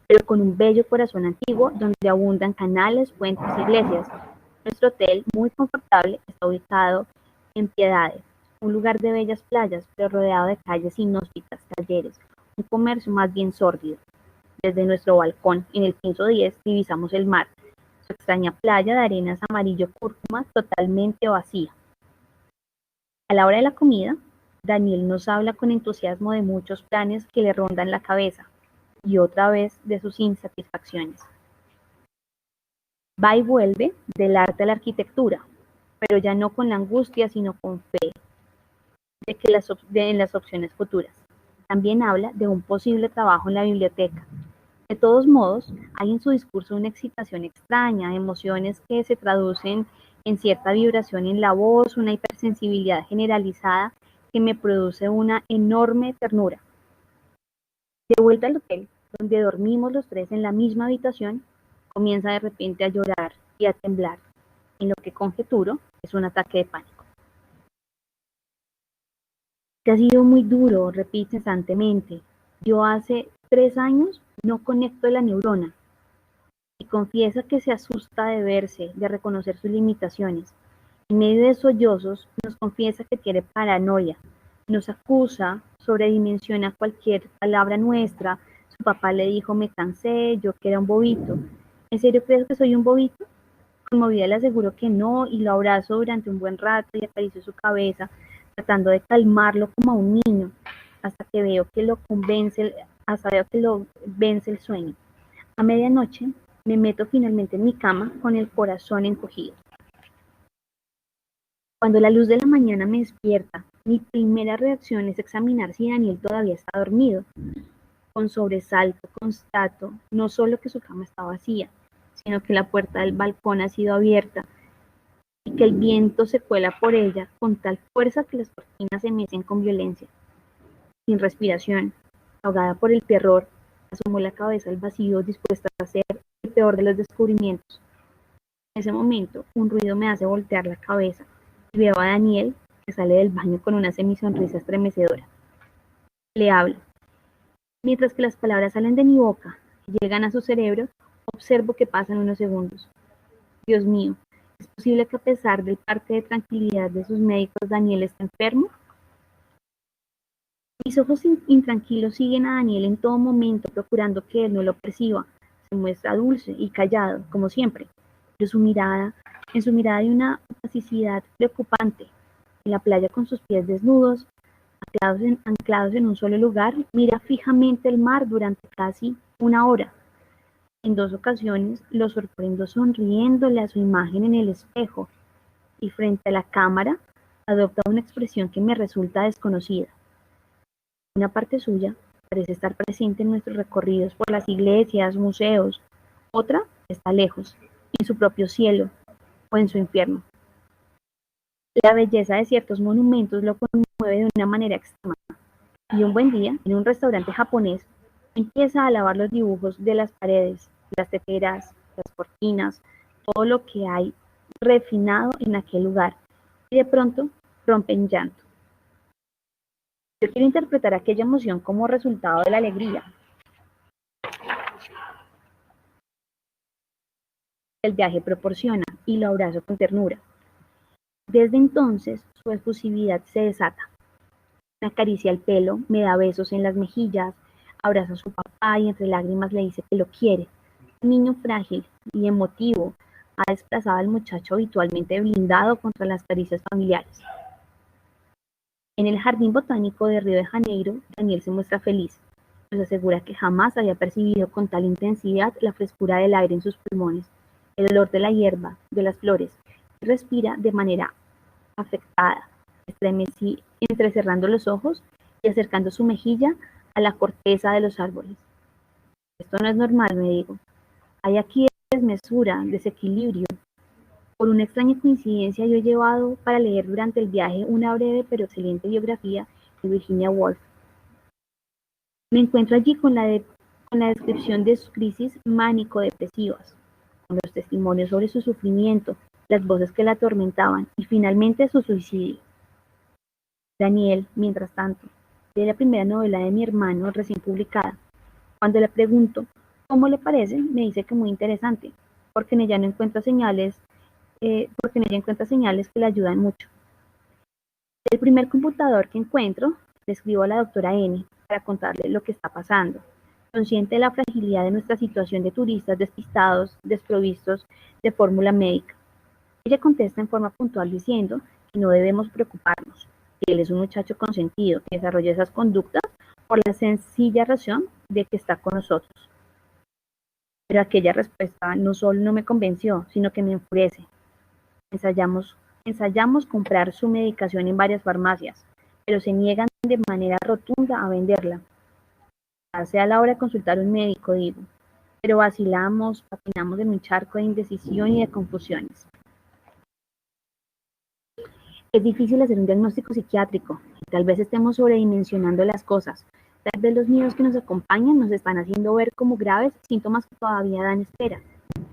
pero con un bello corazón antiguo donde abundan canales, puentes y iglesias. Nuestro hotel, muy confortable, está ubicado en Piedades, un lugar de bellas playas, pero rodeado de calles inhóspitas, talleres, un comercio más bien sórdido. Desde nuestro balcón, en el piso 10, divisamos el mar, su extraña playa de arenas amarillo cúrcuma totalmente vacía. A la hora de la comida, Daniel nos habla con entusiasmo de muchos planes que le rondan la cabeza y otra vez de sus insatisfacciones. Va y vuelve del arte a la arquitectura, pero ya no con la angustia, sino con fe en las opciones futuras. También habla de un posible trabajo en la biblioteca. De todos modos, hay en su discurso una excitación extraña, emociones que se traducen en cierta vibración en la voz, una hipersensibilidad generalizada que me produce una enorme ternura. De vuelta al hotel, donde dormimos los tres en la misma habitación, comienza de repente a llorar y a temblar, en lo que conjeturo es un ataque de pánico. Que ha sido muy duro, repite incesantemente. Yo hace 3 años no conecto la neurona. Y confiesa que se asusta de verse, de reconocer sus limitaciones. En medio de sollozos, nos confiesa que tiene paranoia. Nos acusa, sobredimensiona cualquier palabra nuestra. Su papá le dijo, me cansé, yo que era un bobito. ¿En serio crees que soy un bobito? Conmovida le aseguro que no y lo abrazo durante un buen rato y acaricio su cabeza, tratando de calmarlo como a un niño, hasta que veo que lo vence el sueño. A medianoche me meto finalmente en mi cama con el corazón encogido. Cuando la luz de la mañana me despierta, mi primera reacción es examinar si Daniel todavía está dormido. Con sobresalto constato no solo que su cama está vacía, sino que la puerta del balcón ha sido abierta y que el viento se cuela por ella con tal fuerza que las cortinas se mecen con violencia. Sin respiración, ahogada por el terror, asomó la cabeza al vacío dispuesta a hacer el peor de los descubrimientos. En ese momento, un ruido me hace voltear la cabeza y veo a Daniel que sale del baño con una semisonrisa estremecedora. Le hablo. Mientras que las palabras salen de mi boca y llegan a su cerebro, observo que pasan unos segundos. Dios mío, ¿es posible que a pesar del parte de tranquilidad de sus médicos, Daniel esté enfermo? Mis ojos intranquilos siguen a Daniel en todo momento, procurando que él no lo perciba. Se muestra dulce y callado, como siempre, pero en su mirada hay una opacidad preocupante. En la playa con sus pies desnudos, anclados en un solo lugar, mira fijamente el mar durante casi 1 hora. En 2 ocasiones lo sorprendo sonriéndole a su imagen en el espejo y frente a la cámara adopta una expresión que me resulta desconocida. Una parte suya parece estar presente en nuestros recorridos por las iglesias, museos, otra está lejos, en su propio cielo o en su infierno. La belleza de ciertos monumentos lo conmueve de una manera extrema. Y un buen día, en un restaurante japonés, Empieza a lavar los dibujos de las paredes, las teteras, las cortinas, todo lo que hay refinado en aquel lugar, y de pronto rompe en llanto. Yo quiero interpretar aquella emoción como resultado de la alegría. El viaje proporciona y lo abrazo con ternura. Desde entonces su efusividad se desata. Me acaricia el pelo, me da besos en las mejillas, abraza a su papá y entre lágrimas le dice que lo quiere. Un niño frágil y emotivo ha desplazado al muchacho habitualmente blindado contra las caricias familiares. En el jardín botánico de Río de Janeiro, Daniel se muestra feliz. Nos asegura que jamás había percibido con tal intensidad la frescura del aire en sus pulmones, el olor de la hierba, de las flores, y respira de manera afectada, entrecerrando los ojos y acercando su mejilla a la corteza de los árboles. Esto no es normal, me digo. Hay aquí desmesura, desequilibrio. Por una extraña coincidencia, yo he llevado para leer durante el viaje una breve pero excelente biografía de Virginia Woolf. Me encuentro allí con la descripción de sus crisis mánico-depresivas, con los testimonios sobre su sufrimiento, las voces que la atormentaban y finalmente su suicidio. Daniel, mientras tanto, lee la primera novela de mi hermano recién publicada. Cuando le pregunto cómo le parece, me dice que muy interesante, porque en ella encuentra señales que le ayudan mucho. El primer computador que encuentro, le escribo a la doctora N para contarle lo que está pasando, consciente de la fragilidad de nuestra situación de turistas despistados, desprovistos de fórmula médica. Ella contesta en forma puntual diciendo que no debemos preocuparnos, que él es un muchacho consentido, que desarrolla esas conductas por la sencilla razón de que está con nosotros. Pero aquella respuesta no solo no me convenció, sino que me enfurece. Ensayamos comprar su medicación en varias farmacias, pero se niegan de manera rotunda a venderla. Sea la hora de consultar a un médico, digo, pero vacilamos, patinamos en un charco de indecisión y de confusiones. Es difícil hacer un diagnóstico psiquiátrico, tal vez estemos sobredimensionando las cosas, tal vez los miedos que nos acompañan nos están haciendo ver como graves síntomas que todavía dan espera.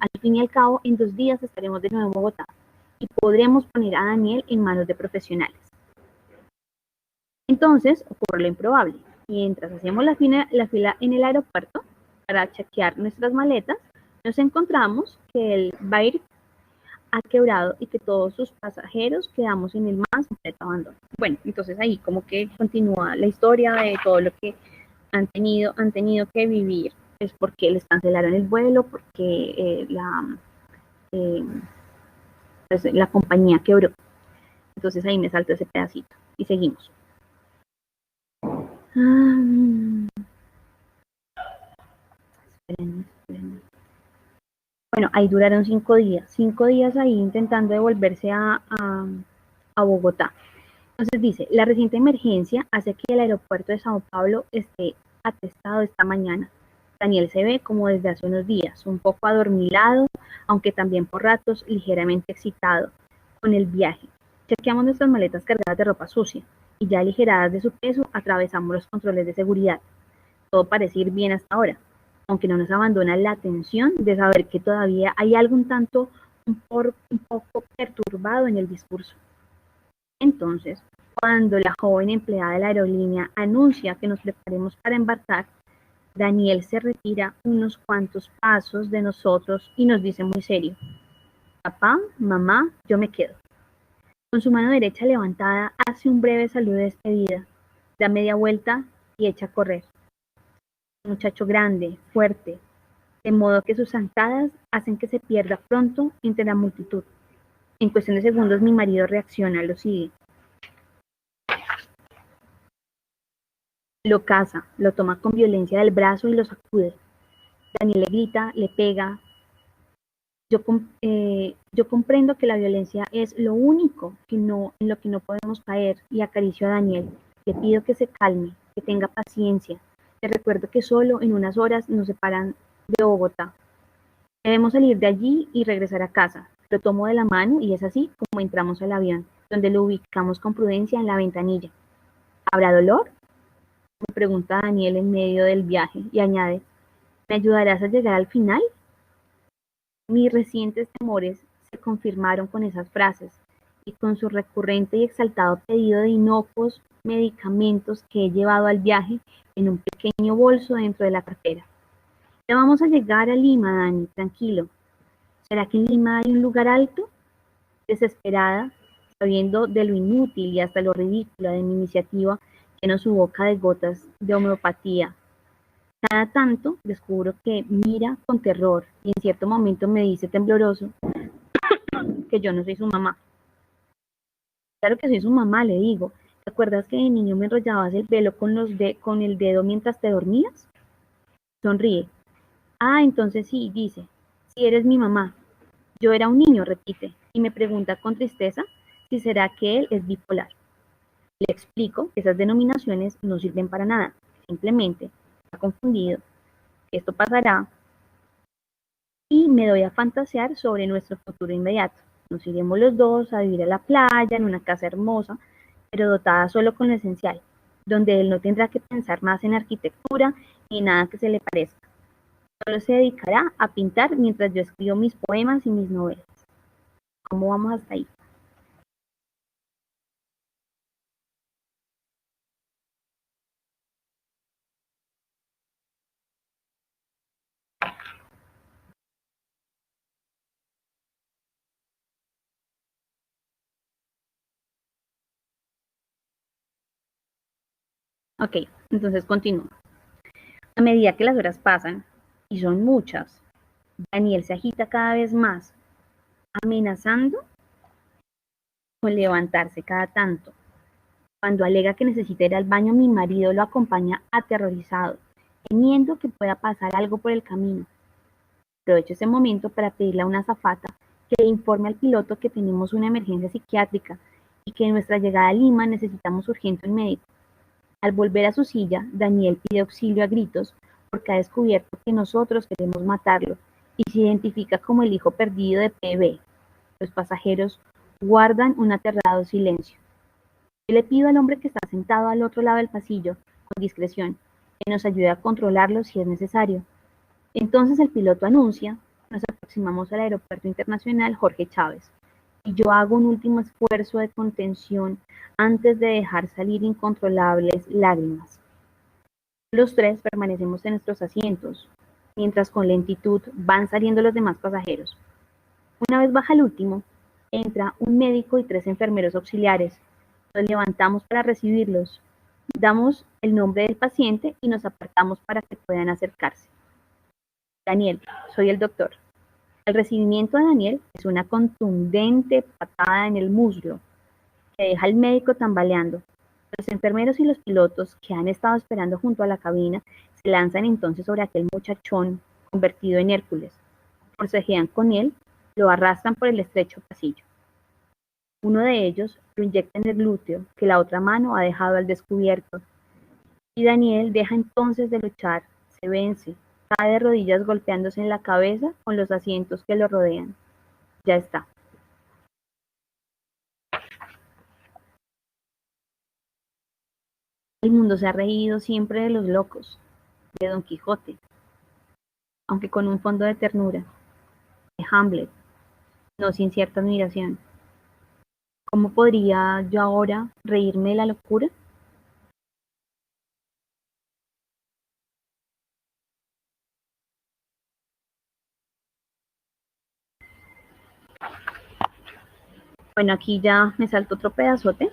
Al fin y al cabo, en 2 días estaremos de nuevo en Bogotá y podremos poner a Daniel en manos de profesionales. Entonces ocurre lo improbable. Mientras hacemos la fila en el aeropuerto para chequear nuestras maletas, nos encontramos que el Bair ha quebrado y que todos sus pasajeros quedamos en el más completo abandono. Bueno, entonces ahí como que continúa la historia de todo lo que han tenido que vivir, es porque les cancelaron el vuelo, porque pues, la compañía quebró. Entonces ahí me salto ese pedacito y seguimos. Esperen. Bueno, ahí duraron 5 días. 5 días ahí intentando devolverse a Bogotá. Entonces dice, la reciente emergencia hace que el aeropuerto de Sao Paulo esté atestado esta mañana. Daniel se ve como desde hace unos días, un poco adormilado, aunque también por ratos ligeramente excitado con el viaje. Chequeamos nuestras maletas cargadas de ropa sucia y ya aligeradas de su peso atravesamos los controles de seguridad. Todo parece ir bien hasta ahora, aunque no nos abandona la tensión de saber que todavía hay algo un poco perturbado en el discurso. Entonces, cuando la joven empleada de la aerolínea anuncia que nos preparemos para embarcar, Daniel se retira unos cuantos pasos de nosotros y nos dice muy serio, papá, mamá, yo me quedo. Con su mano derecha levantada hace un breve saludo de despedida, da media vuelta y echa a correr. Un muchacho grande, fuerte, de modo que sus zancadas hacen que se pierda pronto entre la multitud. En cuestión de segundos mi marido reacciona, lo sigue. Lo caza, lo toma con violencia del brazo y lo sacude. Daniel le grita, le pega. Yo comprendo que la violencia es lo único en lo que no podemos caer y acaricio a Daniel. Le pido que se calme, que tenga paciencia. Le recuerdo que solo en unas horas nos separan de Bogotá. Debemos salir de allí y regresar a casa. Lo tomo de la mano y es así como entramos al avión, donde lo ubicamos con prudencia en la ventanilla. ¿Habrá dolor? Me pregunta Daniel en medio del viaje y añade, ¿me ayudarás a llegar al final? Mis recientes temores se confirmaron con esas frases y con su recurrente y exaltado pedido de inocuos medicamentos que he llevado al viaje en un pequeño bolso dentro de la cartera. Ya vamos a llegar a Lima, Dani, tranquilo. ¿Será que en Lima hay un lugar alto? Desesperada, sabiendo de lo inútil y hasta lo ridícula de mi iniciativa, lleno su boca de gotas de homeopatía. Cada tanto descubro que mira con terror y en cierto momento me dice tembloroso que yo no soy su mamá. Claro que soy su mamá, le digo. ¿Te acuerdas que de niño me enrollabas el pelo con el dedo mientras te dormías? Sonríe. Ah, entonces sí, dice. Sí eres mi mamá. Yo era un niño, repite, y me pregunta con tristeza si será que él es bipolar. Le explico que esas denominaciones no sirven para nada. Simplemente está confundido. Esto pasará y me doy a fantasear sobre nuestro futuro inmediato. Nos iremos los dos a vivir a la playa, en una casa hermosa, pero dotada solo con lo esencial, donde él no tendrá que pensar más en arquitectura ni nada que se le parezca. Solo se dedicará a pintar mientras yo escribo mis poemas y mis novelas. ¿Cómo vamos hasta ahí? Ok, entonces continúo. A medida que las horas pasan, y son muchas, Daniel se agita cada vez más, amenazando con levantarse cada tanto. Cuando alega que necesita ir al baño, mi marido lo acompaña aterrorizado, temiendo que pueda pasar algo por el camino. Aprovecho ese momento para pedirle a una azafata que le informe al piloto que tenemos una emergencia psiquiátrica y que en nuestra llegada a Lima necesitamos urgente un médico. Al volver a su silla, Daniel pide auxilio a gritos porque ha descubierto que nosotros queremos matarlo y se identifica como el hijo perdido de PB. Los pasajeros guardan un aterrado silencio. Yo le pido al hombre que está sentado al otro lado del pasillo, con discreción, que nos ayude a controlarlo si es necesario. Entonces el piloto anuncia, nos aproximamos al aeropuerto internacional Jorge Chávez, y yo hago un último esfuerzo de contención antes de dejar salir incontrolables lágrimas. Los tres permanecemos en nuestros asientos, mientras con lentitud van saliendo los demás pasajeros. Una vez baja el último, entra un médico y 3 enfermeros auxiliares. Nos levantamos para recibirlos, damos el nombre del paciente y nos apartamos para que puedan acercarse. Daniel, soy el doctor. El recibimiento de Daniel es una contundente patada en el muslo que deja al médico tambaleando. Los enfermeros y los pilotos que han estado esperando junto a la cabina se lanzan entonces sobre aquel muchachón convertido en Hércules. Forcejean con él, lo arrastran por el estrecho pasillo. Uno de ellos lo inyecta en el glúteo que la otra mano ha dejado al descubierto. Y Daniel deja entonces de luchar, se vence, cae de rodillas golpeándose en la cabeza con los asientos que lo rodean. Ya está. El mundo se ha reído siempre de los locos, de Don Quijote, aunque con un fondo de ternura, de Hamlet, no sin cierta admiración. ¿Cómo podría yo ahora reírme de la locura? Bueno, aquí ya me salto otro pedazote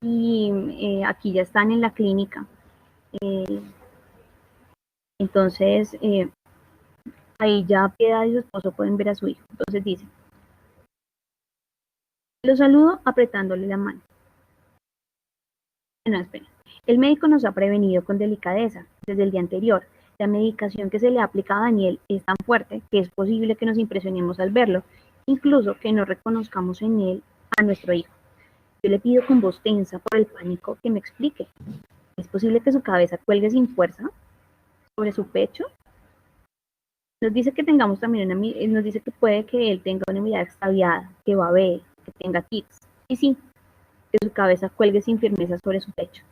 y aquí ya están en la clínica. Eh, entonces, ahí ya Piedad y su esposo pueden ver a su hijo. Entonces dice, lo saludo apretándole la mano. No, espera. El médico nos ha prevenido con delicadeza desde el día anterior. La medicación que se le ha aplicado a Daniel es tan fuerte que es posible que nos impresionemos al verlo, incluso que no reconozcamos en él a nuestro hijo. Yo le pido con voz tensa por el pánico que me explique. ¿Es posible que su cabeza cuelgue sin fuerza sobre su pecho? Nos dice que tengamos también nos dice que puede que él tenga una mirada extraviada, que babee, que tenga tics. Y sí, que su cabeza cuelgue sin firmeza sobre su pecho.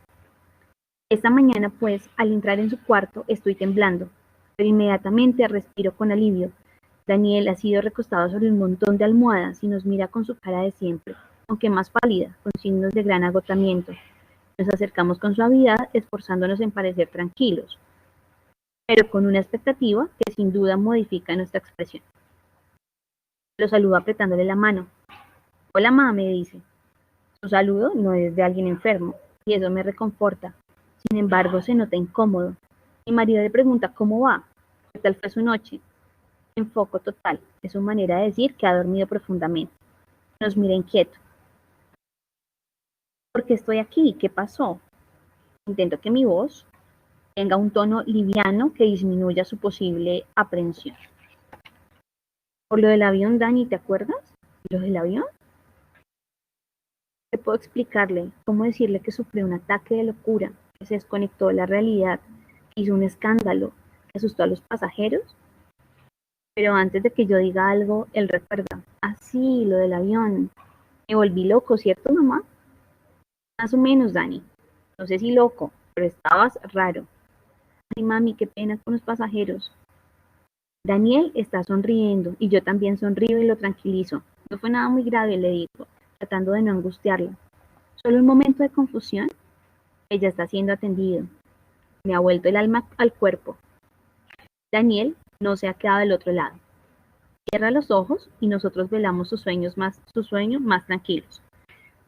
Esta mañana, pues, al entrar en su cuarto, estoy temblando, pero inmediatamente respiro con alivio. Daniel ha sido recostado sobre un montón de almohadas y nos mira con su cara de siempre, aunque más pálida, con signos de gran agotamiento. Nos acercamos con suavidad, esforzándonos en parecer tranquilos, pero con una expectativa que sin duda modifica nuestra expresión. Lo saludo apretándole la mano. Hola, mamá, me dice. Su saludo no es de alguien enfermo, y eso me reconforta. Sin embargo, se nota incómodo. Mi marido le pregunta cómo va, qué tal fue su noche. Enfoco total, es su manera de decir que ha dormido profundamente. Nos mira inquieto. ¿Por qué estoy aquí? ¿Qué pasó? Intento que mi voz tenga un tono liviano que disminuya su posible aprensión. Por lo del avión, Dani, ¿te acuerdas? ¿Lo del avión? ¿Qué puedo explicarle? ¿Cómo decirle que sufrió un ataque de locura, que se desconectó de la realidad, que hizo un escándalo, que asustó a los pasajeros? Pero antes de que yo diga algo, él recuerda. Ah, sí, lo del avión. Me volví loco, ¿cierto, mamá? Más o menos, Dani. No sé si loco, pero estabas raro. Ay, mami, qué pena con los pasajeros. Daniel está sonriendo y yo también sonrío y lo tranquilizo. No fue nada muy grave, le digo, tratando de no angustiarla. Solo un momento de confusión. Ella está siendo atendido. Me ha vuelto el alma al cuerpo. Daniel no se ha quedado del otro lado. Cierra los ojos y nosotros velamos su sueño más tranquilos.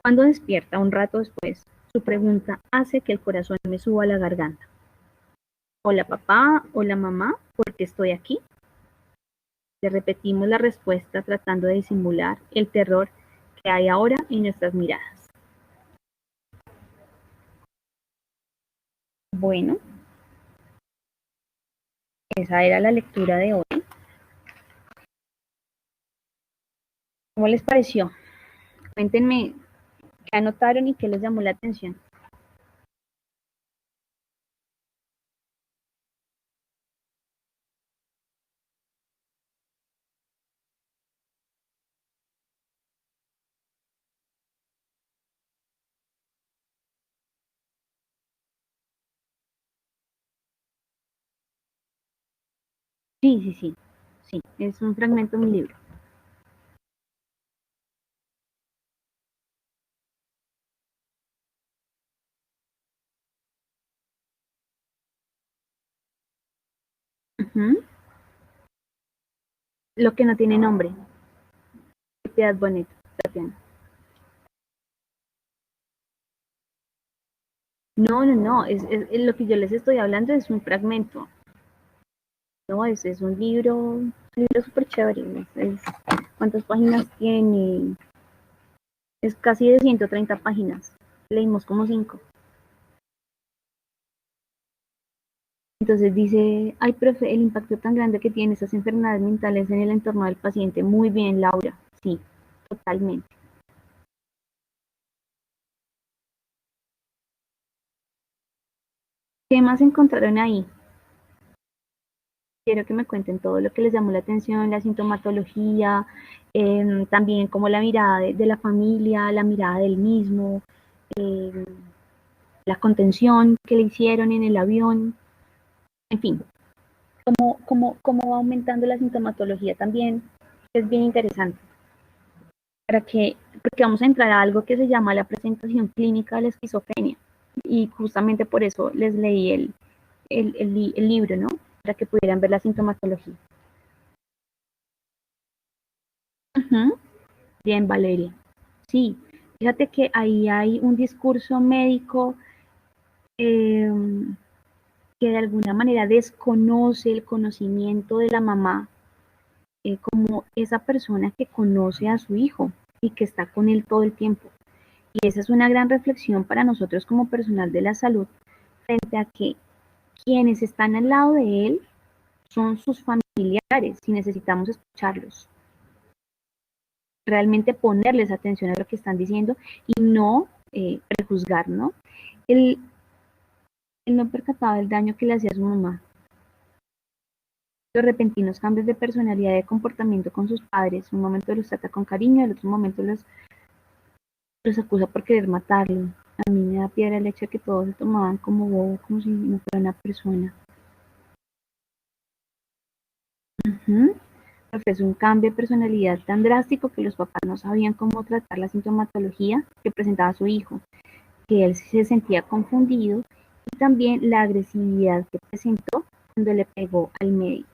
Cuando despierta un rato después, su pregunta hace que el corazón me suba a la garganta. Hola papá, hola mamá, ¿por qué estoy aquí? Le repetimos la respuesta tratando de disimular el terror que hay ahora en nuestras miradas. Bueno, esa era la lectura de hoy. ¿Cómo les pareció? Cuéntenme qué anotaron y qué les llamó la atención. Sí, es un fragmento de mi libro. Ujú. Lo que no tiene nombre. Piedad Bonet, Tatiana. No, es lo que yo les estoy hablando es un fragmento. No, es un libro súper chévere. ¿Cuántas páginas tiene? Es casi de 130 páginas. Leímos como 5. Entonces dice, ay, profe, el impacto tan grande que tienen esas enfermedades mentales en el entorno del paciente. Muy bien, Laura. Sí, totalmente. ¿Qué más encontraron ahí? Quiero que me cuenten todo lo que les llamó la atención, la sintomatología, también como la mirada de la familia, la mirada del mismo, eh, la contención que le hicieron en el avión, en fin, cómo va aumentando la sintomatología también, es bien interesante. Porque vamos a entrar a algo que se llama la presentación clínica de la esquizofrenia, y justamente por eso les leí el libro, ¿no? Para que pudieran ver la sintomatología. Uh-huh. Bien, Valeria. Sí, fíjate que ahí hay un discurso médico eh, que de alguna manera desconoce el conocimiento de la mamá como esa persona que conoce a su hijo y que está con él todo el tiempo. Y esa es una gran reflexión para nosotros como personal de la salud frente a que quienes están al lado de él son sus familiares y necesitamos escucharlos. Realmente ponerles atención a lo que están diciendo y no prejuzgar, ¿no? Él no percataba del daño que le hacía a su mamá. Los repentinos cambios de personalidad y de comportamiento con sus padres, un momento los trata con cariño, el otro momento los acusa por querer matarlo. A mí me da piedra el hecho de que todos se tomaban como bobo, como si no fuera una persona. Es un cambio de personalidad tan drástico que los papás no sabían cómo tratar la sintomatología que presentaba su hijo, que él se sentía confundido y también la agresividad que presentó cuando le pegó al médico.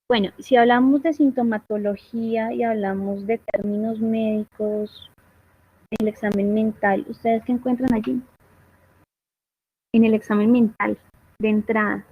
Bueno, si hablamos de sintomatología y hablamos de términos médicos, el examen mental, ¿ustedes qué encuentran allí? En el examen mental, de entrada.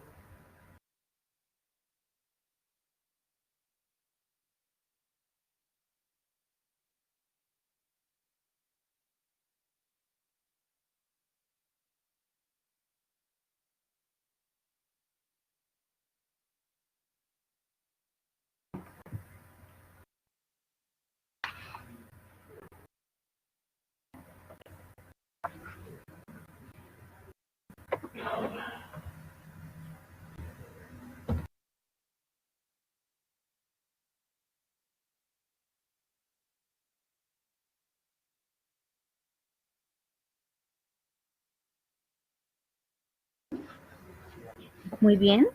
Muy bien,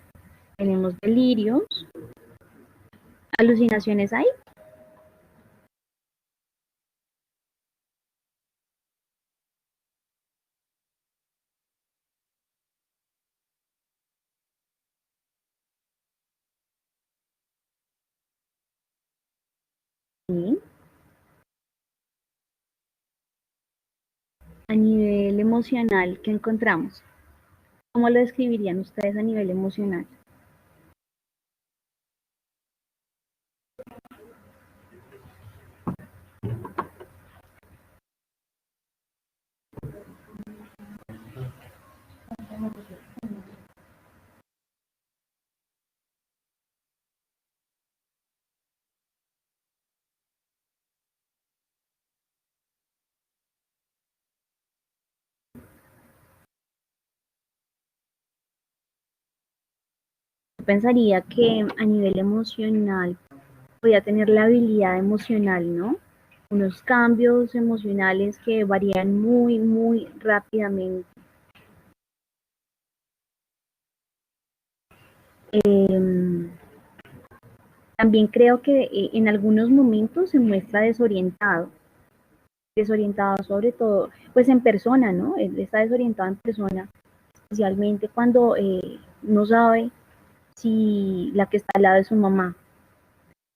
tenemos delirios, alucinaciones hay. Sí. A nivel emocional, ¿qué encontramos? ¿Cómo lo describirían ustedes a nivel emocional? Yo pensaría que a nivel emocional podía tener la habilidad emocional, ¿no? Unos cambios emocionales que varían muy, muy rápidamente. También creo que en algunos momentos se muestra desorientado sobre todo, pues en persona, ¿no? Él está desorientado en persona, especialmente cuando no sabe si la que está al lado es su mamá.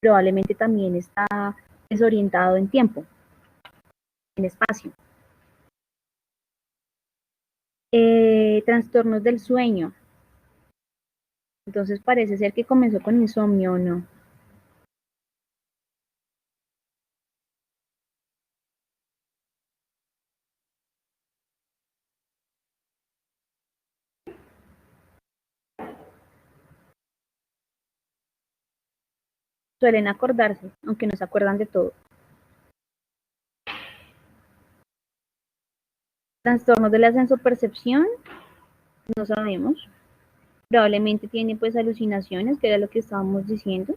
Probablemente también está desorientado en tiempo, en espacio. Trastornos del sueño. Entonces parece ser que comenzó con insomnio o no. Suelen acordarse, aunque no se acuerdan de todo. Trastornos de la sensopercepción, no sabemos. Probablemente tiene pues alucinaciones, que era lo que estábamos diciendo.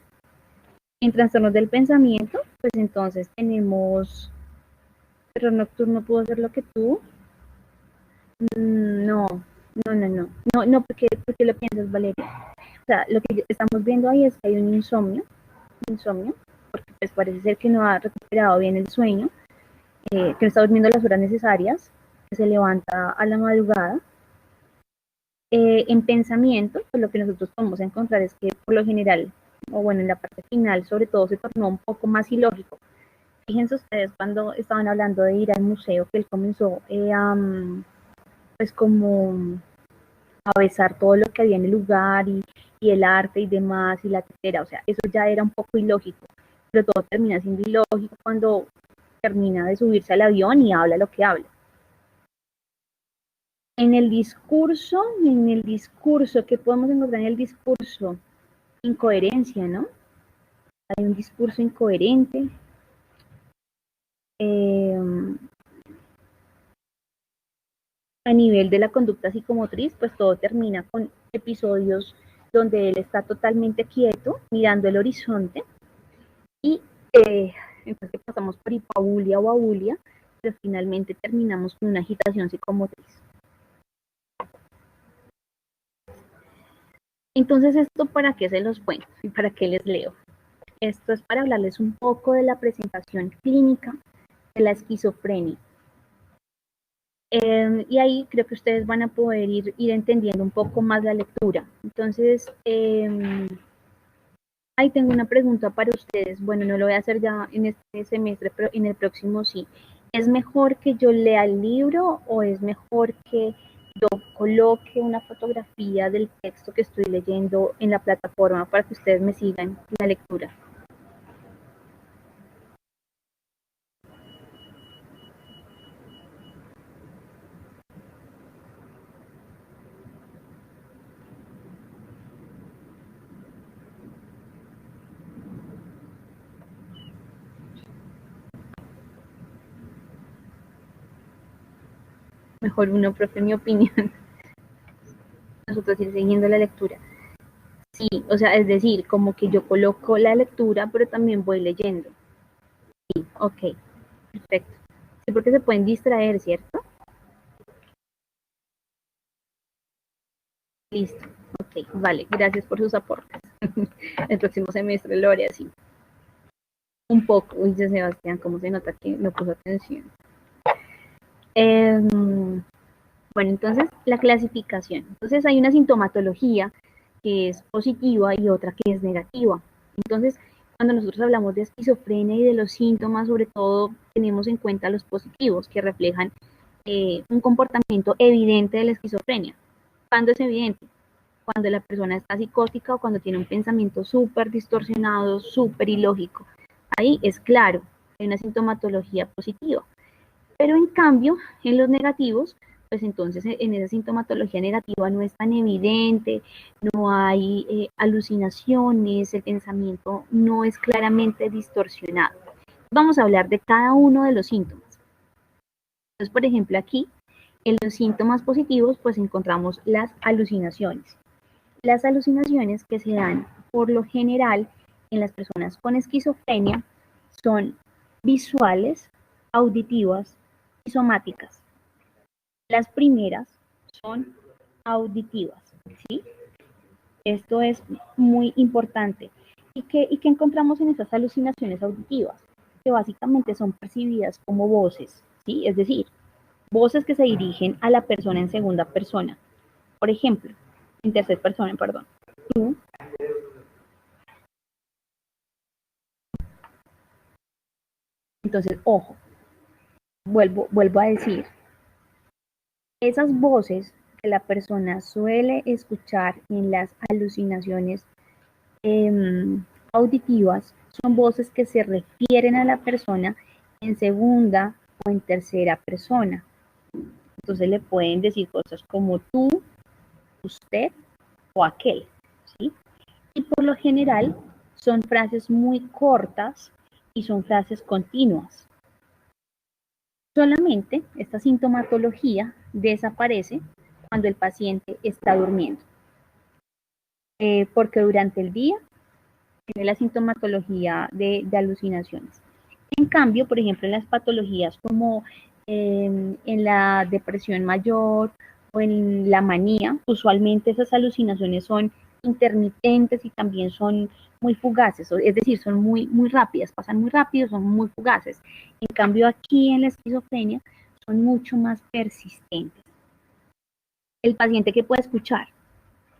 En trastornos del pensamiento, pues entonces tenemos terror nocturno pudo ser lo que tuvo. No, no, porque lo piensas, Valeria. O sea, lo que estamos viendo ahí es que hay un insomnio, porque pues parece ser que no ha recuperado bien el sueño, que no está durmiendo las horas necesarias, que se levanta a la madrugada. En pensamiento, pues lo que nosotros podemos encontrar es que por lo general, o bueno, en la parte final, sobre todo se tornó un poco más ilógico. Fíjense ustedes cuando estaban hablando de ir al museo, que él comenzó pues como a besar todo lo que había en el lugar y el arte y demás y la tetera, o sea, eso ya era un poco ilógico, pero todo termina siendo ilógico cuando termina de subirse al avión y habla lo que habla. En el discurso, ¿qué podemos encontrar en el discurso? Incoherencia, ¿no? Hay un discurso incoherente. A nivel de la conducta psicomotriz, pues todo termina con episodios donde él está totalmente quieto, mirando el horizonte, y entonces pasamos por hipabulia o abulia, pero finalmente terminamos con una agitación psicomotriz. Entonces, ¿esto para qué se los cuento y para qué les leo? Esto es para hablarles un poco de la presentación clínica de la esquizofrenia. Y ahí creo que ustedes van a poder ir entendiendo un poco más la lectura. Entonces, ahí tengo una pregunta para ustedes. Bueno, no lo voy a hacer ya en este semestre, pero en el próximo sí. ¿Es mejor que yo lea el libro o es mejor que yo coloque una fotografía del texto que estoy leyendo en la plataforma para que ustedes me sigan la lectura? Mejor uno, profe, mi opinión. Nosotros ir siguiendo la lectura. Sí, o sea, es decir, como que yo coloco la lectura, pero también voy leyendo. Sí, ok, perfecto. Sí, porque se pueden distraer, ¿cierto? Listo, ok, vale, gracias por sus aportes. El próximo semestre lo haré así. Un poco, dice Sebastián, cómo se nota que no puso atención. Bueno, entonces, la clasificación. Entonces, hay una sintomatología que es positiva y otra que es negativa. Entonces, cuando nosotros hablamos de esquizofrenia y de los síntomas, sobre todo tenemos en cuenta los positivos, que reflejan un comportamiento evidente de la esquizofrenia. ¿Cuándo es evidente? Cuando la persona está psicótica o cuando tiene un pensamiento súper distorsionado, súper ilógico. Ahí es claro, hay una sintomatología positiva. Pero en cambio, en los negativos, pues entonces en esa sintomatología negativa no es tan evidente, no hay alucinaciones, el pensamiento no es claramente distorsionado. Vamos a hablar de cada uno de los síntomas. Entonces, por ejemplo, aquí, en los síntomas positivos, pues encontramos las alucinaciones. Las alucinaciones que se dan por lo general en las personas con esquizofrenia son visuales, auditivas y somáticas. Las primeras son auditivas, ¿sí? Esto es muy importante. ¿Y qué encontramos en esas alucinaciones auditivas? Que básicamente son percibidas como voces, ¿sí? Es decir, voces que se dirigen a la persona en segunda persona. Por ejemplo, en tercera persona, perdón. Tú. Entonces, ojo, vuelvo a decir, esas voces que la persona suele escuchar en las alucinaciones auditivas son voces que se refieren a la persona en segunda o en tercera persona. Entonces le pueden decir cosas como tú, usted o aquel, ¿sí? Y por lo general son frases muy cortas y son frases continuas. Solamente esta sintomatología desaparece cuando el paciente está durmiendo, porque durante el día tiene la sintomatología de alucinaciones. En cambio, por ejemplo, en las patologías como en la depresión mayor o en la manía, usualmente esas alucinaciones son intermitentes y también son muy fugaces, es decir, son muy rápidas, pasan muy rápido, son muy fugaces. En cambio, aquí en la esquizofrenia son mucho más persistentes. El paciente, ¿qué puede escuchar?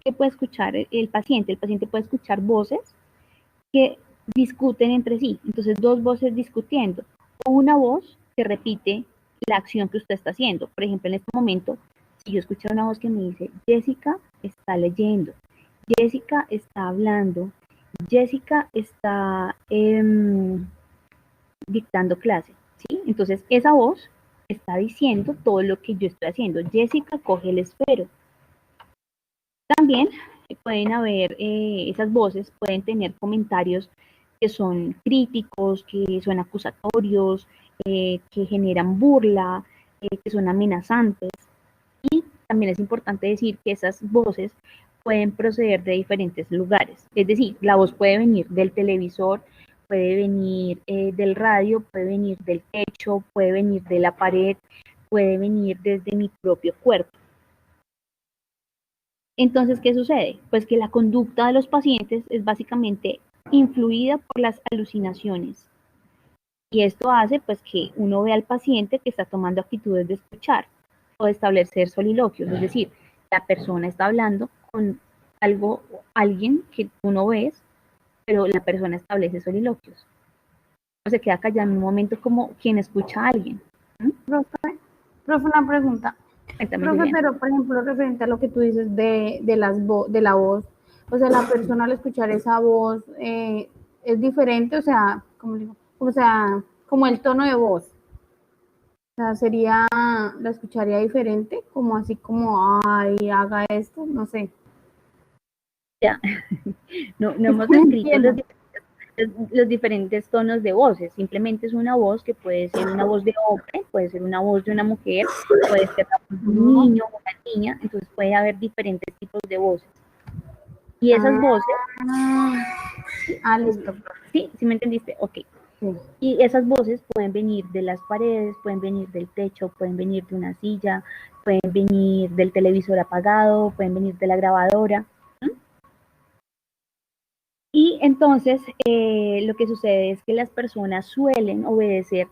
¿Qué puede escuchar el paciente? El paciente puede escuchar voces que discuten entre sí. Entonces, dos voces discutiendo. O una voz que repite la acción que usted está haciendo. Por ejemplo, en este momento, si yo escucho una voz que me dice, Jessica está leyendo, Jessica está hablando, Jessica está dictando clase, ¿sí? Entonces, esa voz está diciendo todo lo que yo estoy haciendo. Jessica coge el esfero. También pueden haber, esas voces pueden tener comentarios que son críticos, que son acusatorios, que generan burla, que son amenazantes. Y también es importante decir que esas voces pueden proceder de diferentes lugares. Es decir, la voz puede venir del televisor, puede venir del radio, puede venir del techo, puede venir de la pared, puede venir desde mi propio cuerpo. Entonces, ¿qué sucede? Pues que la conducta de los pacientes es básicamente influida por las alucinaciones. Y esto hace pues que uno vea al paciente que está tomando actitudes de escuchar o de establecer soliloquios, es decir, la persona está hablando con alguien que tú no ves, pero la persona establece soliloquios. O se queda callado en un momento como quien escucha a alguien. Profe, una pregunta. Cuéntame, Profe, Julián. pero por ejemplo, referente a lo que tú dices de la voz, o sea, la persona al escuchar esa voz es diferente, o sea, como el tono de voz. O sea, la escucharía diferente, como así como, ay, haga esto, no sé. Ya, no hemos No descrito entiendo. los diferentes tonos de voces, simplemente es una voz que puede ser una voz de hombre, puede ser una voz de una mujer, puede ser la voz de un niño o una niña, entonces puede haber diferentes tipos de voces. Y esas voces, Listo. ¿sí? ¿Sí me entendiste? Ok. Sí. Y esas voces pueden venir de las paredes, pueden venir del techo, pueden venir de una silla, pueden venir del televisor apagado, pueden venir de la grabadora. Y entonces lo que sucede es que las personas suelen obedecer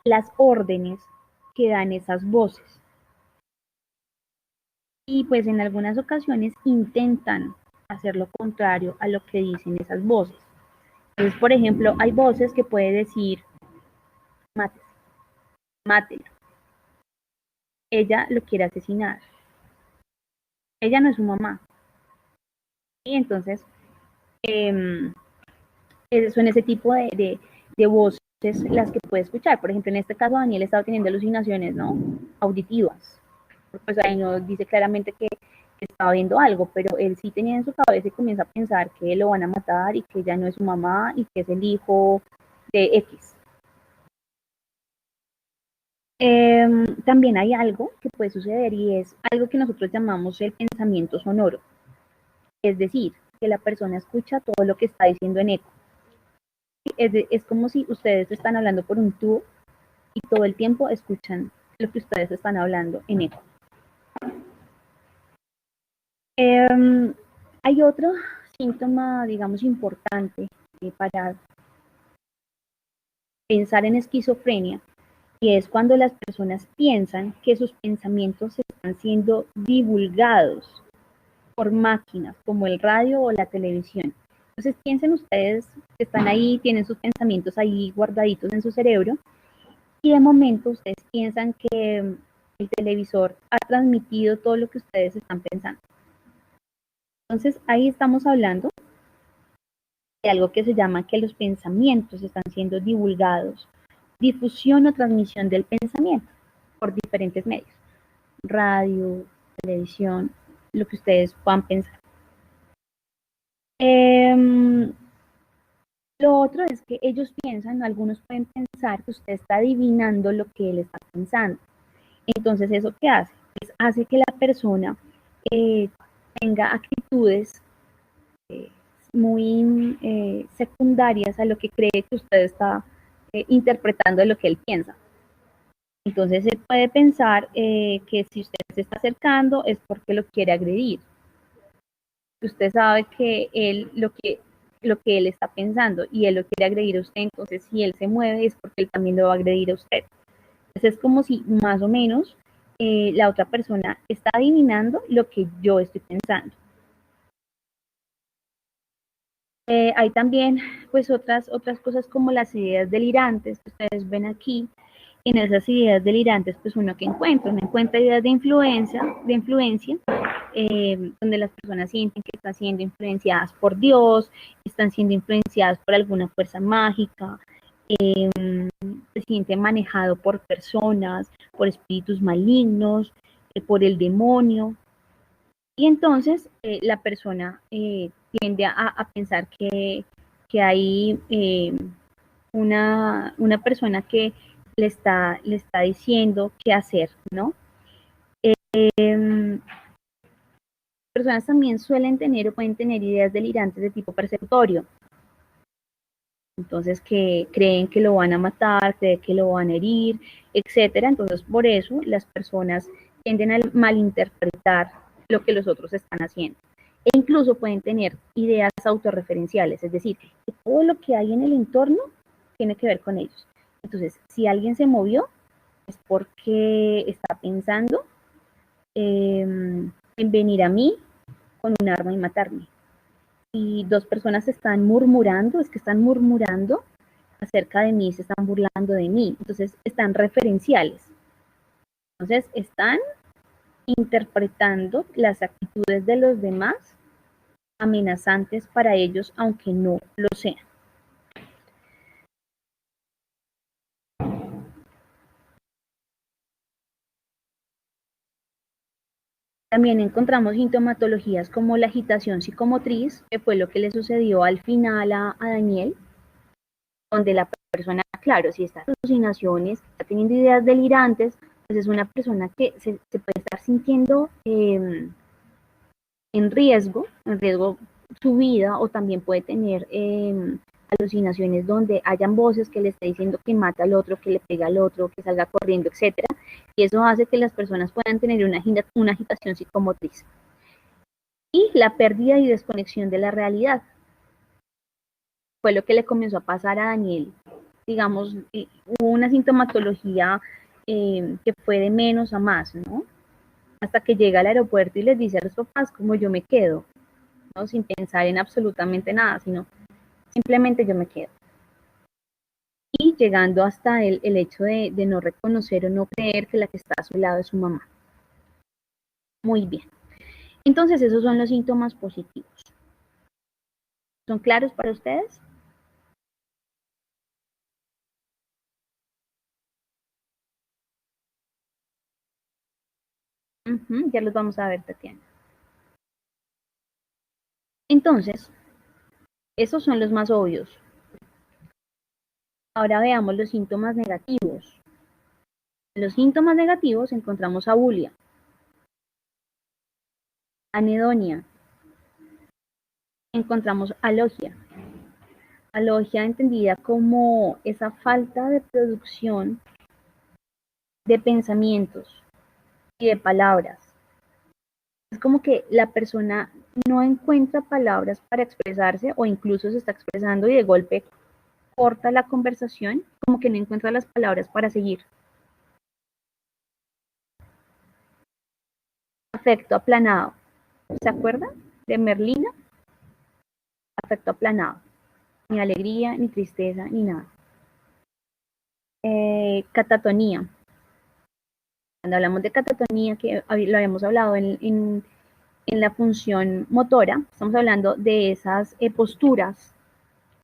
las órdenes que dan esas voces. Y pues en algunas ocasiones intentan hacer lo contrario a lo que dicen esas voces. Entonces, por ejemplo, hay voces que puede decir, mátelo, mátelo. Ella lo quiere asesinar. Ella no es su mamá. Y entonces, son ese tipo de voces las que puede escuchar. Por ejemplo, en este caso, Daniel estaba teniendo alucinaciones, ¿no? Auditivas. Pues ahí no dice claramente que estaba viendo algo, pero él sí tenía en su cabeza y comienza a pensar que lo van a matar y que ella no es su mamá y que es el hijo de X. También hay algo que puede suceder y es algo que nosotros llamamos el pensamiento sonoro. Es decir, que la persona escucha todo lo que está diciendo en eco. Es como si ustedes están hablando por un tubo y todo el tiempo escuchan lo que ustedes están hablando en eco. Hay otro síntoma, digamos, importante para pensar en esquizofrenia, y es cuando las personas piensan que sus pensamientos están siendo divulgados por máquinas como el radio o la televisión. Entonces piensen ustedes que están ahí, tienen sus pensamientos ahí guardaditos en su cerebro y de momento ustedes piensan que el televisor ha transmitido todo lo que ustedes están pensando. Entonces ahí estamos hablando de algo que se llama que los pensamientos están siendo divulgados, difusión o transmisión del pensamiento por diferentes medios, radio, televisión, lo que ustedes puedan pensar. Lo otro es que ellos piensan, algunos pueden pensar que usted está adivinando lo que él está pensando. Entonces, ¿eso qué hace? Pues hace que la persona tenga actitudes muy secundarias a lo que cree que usted está interpretando de lo que él piensa. Entonces, él puede pensar que si usted se está acercando es porque lo quiere agredir. Usted sabe que él lo que él está pensando y él lo quiere agredir a usted, entonces si él se mueve es porque él también lo va a agredir a usted. Entonces es como si más o menos la otra persona está adivinando lo que yo estoy pensando. Hay también pues otras cosas como las ideas delirantes que ustedes ven aquí. En esas ideas delirantes pues uno encuentra ideas de influencia, donde las personas sienten que están siendo influenciadas por Dios, están siendo influenciadas por alguna fuerza mágica, se siente manejado por personas, por espíritus malignos, por el demonio. Y entonces la persona tiende a pensar que hay una persona que le está diciendo qué hacer, ¿no? Personas también suelen tener o pueden tener ideas delirantes de tipo persecutorio. Entonces, que creen que lo van a matar, creen que lo van a herir, etcétera. Entonces, por eso las personas tienden a malinterpretar lo que los otros están haciendo. E incluso pueden tener ideas autorreferenciales, es decir, que todo lo que hay en el entorno tiene que ver con ellos. Entonces, si alguien se movió, es porque está pensando en venir a mí con un arma y matarme. Si dos personas están murmurando, es que están murmurando acerca de mí, se están burlando de mí. Entonces, están referenciales. Entonces, están interpretando las actitudes de los demás amenazantes para ellos, aunque no lo sean. También encontramos sintomatologías como la agitación psicomotriz, que fue lo que le sucedió al final a Daniel, donde la persona, claro, si está en alucinaciones, está teniendo ideas delirantes, pues es una persona que se puede estar sintiendo en riesgo su vida, o también puede tener alucinaciones donde hayan voces que le está diciendo que mata al otro, que le pega al otro, que salga corriendo, etcétera, y eso hace que las personas puedan tener una agitación psicomotriz. Y la pérdida y desconexión de la realidad fue lo que le comenzó a pasar a Daniel. Digamos, hubo una sintomatología que fue de menos a más, ¿no? Hasta que llega al aeropuerto y les dice a los papás como yo me quedo, ¿no? Sin pensar en absolutamente nada, sino simplemente yo me quedo. Y llegando hasta el hecho de no reconocer o no creer que la que está a su lado es su mamá. Muy bien. Entonces, esos son los síntomas positivos. ¿Son claros para ustedes? Ya los vamos a ver, Tatiana. Entonces, esos son los más obvios. Ahora veamos los síntomas negativos. En los síntomas negativos encontramos abulia, anedonia, encontramos alogia. Alogia entendida como esa falta de producción de pensamientos y de palabras. Es como que la persona no encuentra palabras para expresarse, o incluso se está expresando y de golpe corta la conversación, como que no encuentra las palabras para seguir. Afecto aplanado. ¿Se acuerdan de Merlina? Afecto aplanado. Ni alegría, ni tristeza, ni nada. Catatonía. Cuando hablamos de catatonía, que lo habíamos hablado en la función motora, estamos hablando de esas posturas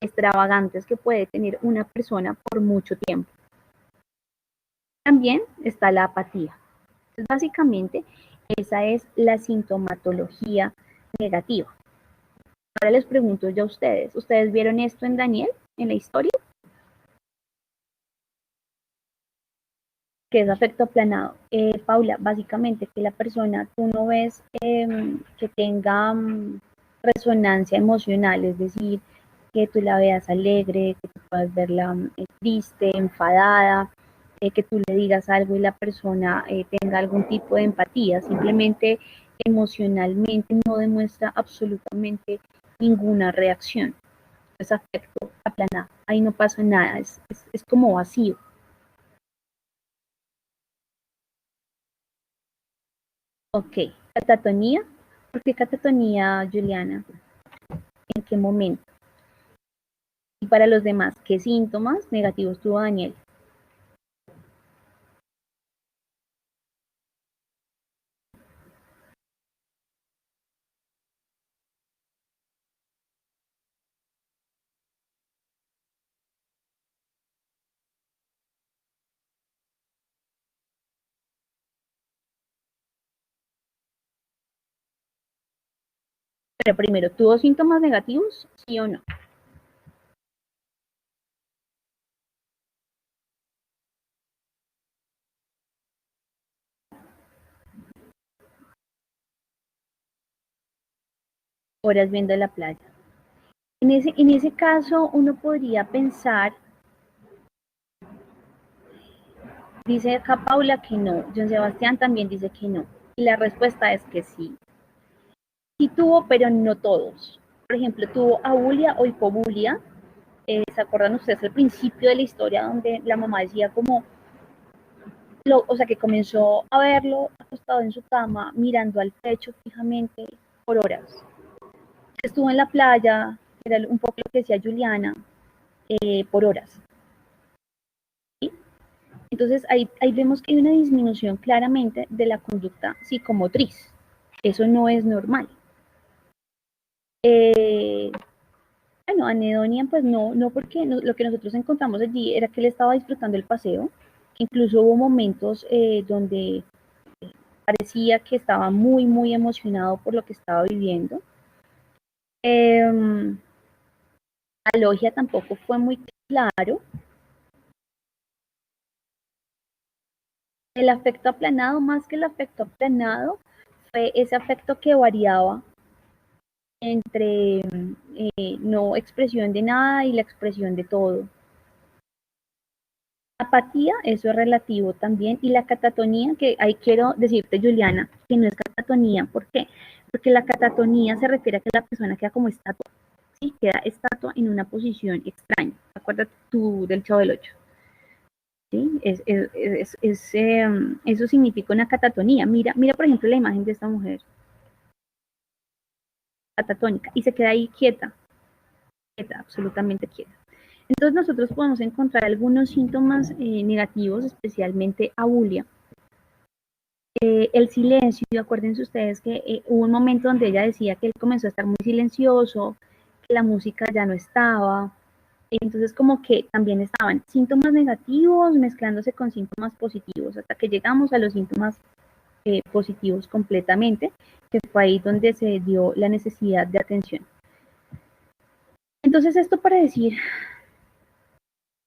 extravagantes que puede tener una persona por mucho tiempo. También está la apatía. Entonces, básicamente, esa es la sintomatología negativa. Ahora les pregunto yo a ustedes, ¿ustedes vieron esto en Daniel, en la historia? Que es afecto aplanado. Paula, básicamente que la persona, tú no ves que tenga resonancia emocional, es decir, que tú la veas alegre, que tú puedas verla triste, enfadada, que tú le digas algo y la persona tenga algún tipo de empatía, simplemente emocionalmente no demuestra absolutamente ninguna reacción. Es afecto aplanado, ahí no pasa nada, es como vacío. Ok, catatonía. ¿Por qué catatonía, Juliana? ¿En qué momento? Y para los demás, ¿qué síntomas negativos tuvo Daniel? Pero primero, ¿tuvo síntomas negativos? ¿Sí o no? Horas viendo la playa. En ese caso, uno podría pensar, dice acá Paula que no, John Sebastián también dice que no. Y la respuesta es que sí. Sí tuvo, pero no todos. Por ejemplo, tuvo abulia o hipobulia. ¿Se acuerdan ustedes al principio de la historia donde la mamá decía como, o sea, que comenzó a verlo acostado en su cama, mirando al techo fijamente por horas? Estuvo en la playa, era un poco lo que decía Juliana, por horas. ¿Sí? Entonces ahí vemos que hay una disminución claramente de la conducta psicomotriz. Eso no es normal. Bueno, anedonia, pues no porque lo que nosotros encontramos allí era que él estaba disfrutando el paseo, que incluso hubo momentos donde parecía que estaba muy, muy emocionado por lo que estaba viviendo. La logia tampoco fue muy claro. El afecto aplanado, más que el afecto aplanado, fue ese afecto que variaba entre no expresión de nada y la expresión de todo. Apatía, eso es relativo también, y la catatonía, que ahí quiero decirte, Juliana, que no es catatonía. ¿Por qué? Porque la catatonía se refiere a que la persona queda como estatua, ¿sí? Queda estatua en una posición extraña. Acuérdate tú del Chavo del Ocho. ¿Sí? Eso significa una catatonía. Mira, por ejemplo, la imagen de esta mujer catatónica y se queda ahí quieta, absolutamente quieta. Entonces nosotros podemos encontrar algunos síntomas negativos, especialmente abulia. El silencio, acuérdense ustedes que hubo un momento donde ella decía que él comenzó a estar muy silencioso, que la música ya no estaba, entonces como que también estaban síntomas negativos mezclándose con síntomas positivos, hasta que llegamos a los síntomas positivos completamente, que fue ahí donde se dio la necesidad de atención. Entonces esto para decir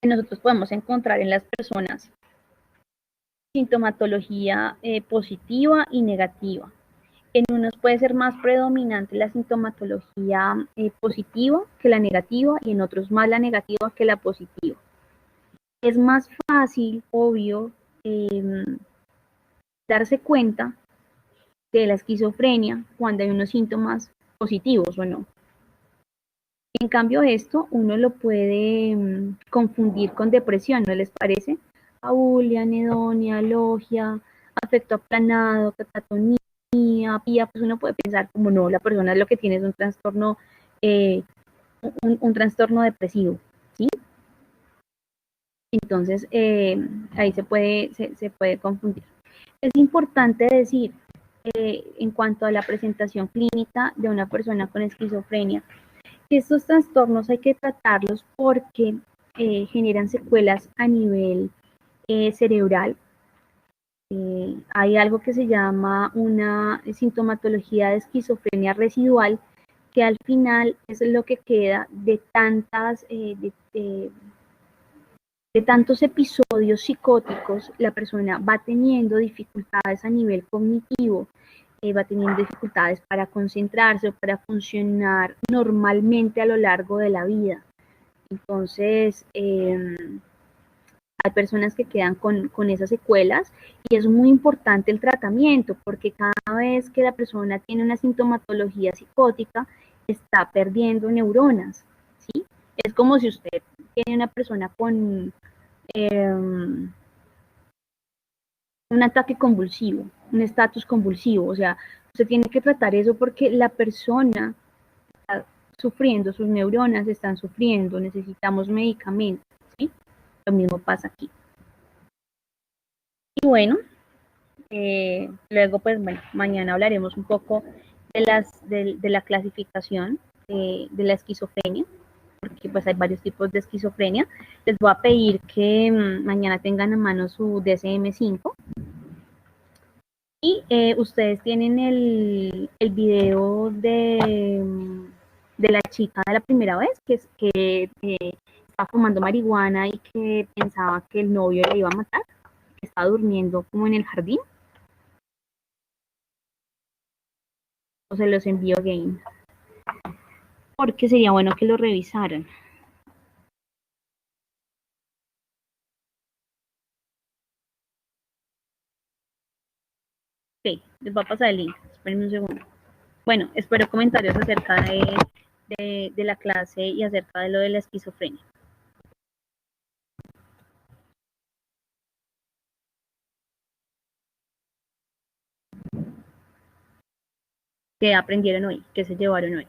que nosotros podemos encontrar en las personas sintomatología positiva y negativa. En unos puede ser más predominante la sintomatología positiva que la negativa y en otros más la negativa que la positiva. Es más fácil, obvio, darse cuenta de la esquizofrenia cuando hay unos síntomas positivos o no. En cambio esto uno lo puede confundir con depresión, ¿no les parece? Abulia, anedonia, logia, afecto aplanado, catatonía, pues uno puede pensar como no, la persona lo que tiene es un trastorno, un trastorno depresivo, ¿sí? Entonces ahí se puede confundir. Es importante decir, en cuanto a la presentación clínica de una persona con esquizofrenia, que estos trastornos hay que tratarlos porque generan secuelas a nivel cerebral. Hay algo que se llama una sintomatología de esquizofrenia residual, que al final es lo que queda de tantos episodios psicóticos. La persona va teniendo dificultades a nivel cognitivo, va teniendo dificultades para concentrarse o para funcionar normalmente a lo largo de la vida. Entonces, hay personas que quedan con esas secuelas y es muy importante el tratamiento porque cada vez que la persona tiene una sintomatología psicótica, está perdiendo neuronas, ¿sí? Es como si usted tiene una persona con un ataque convulsivo, un estatus convulsivo, o sea, usted tiene que tratar eso porque la persona está sufriendo, sus neuronas están sufriendo, necesitamos medicamentos, ¿sí? Lo mismo pasa aquí. Y bueno, luego pues bueno, mañana hablaremos un poco de la clasificación de la esquizofrenia, porque pues hay varios tipos de esquizofrenia. Les voy a pedir que mañana tengan a mano su DSM-5 y ustedes tienen el video de la chica de la primera vez que estaba fumando marihuana y que pensaba que el novio la iba a matar, que estaba durmiendo como en el jardín. O se los envío again. porque sería bueno que lo revisaran. Ok, les va a pasar el link, espérenme un segundo. Bueno, espero comentarios acerca de la clase y acerca de lo de la esquizofrenia. ¿Qué aprendieron hoy? ¿Qué se llevaron hoy?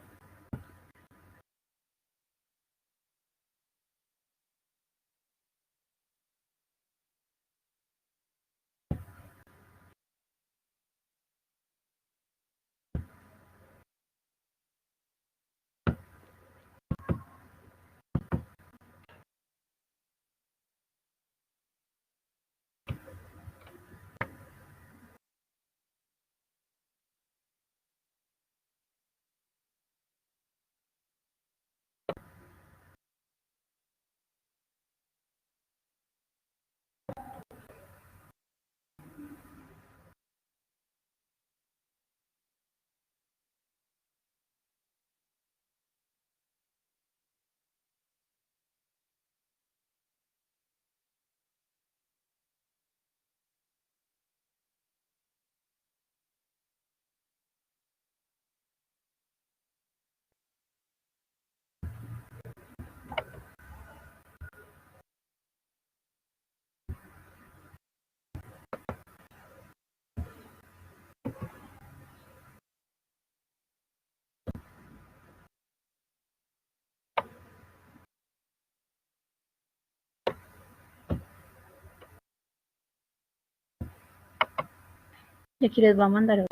Y aquí les voy a mandar hoy.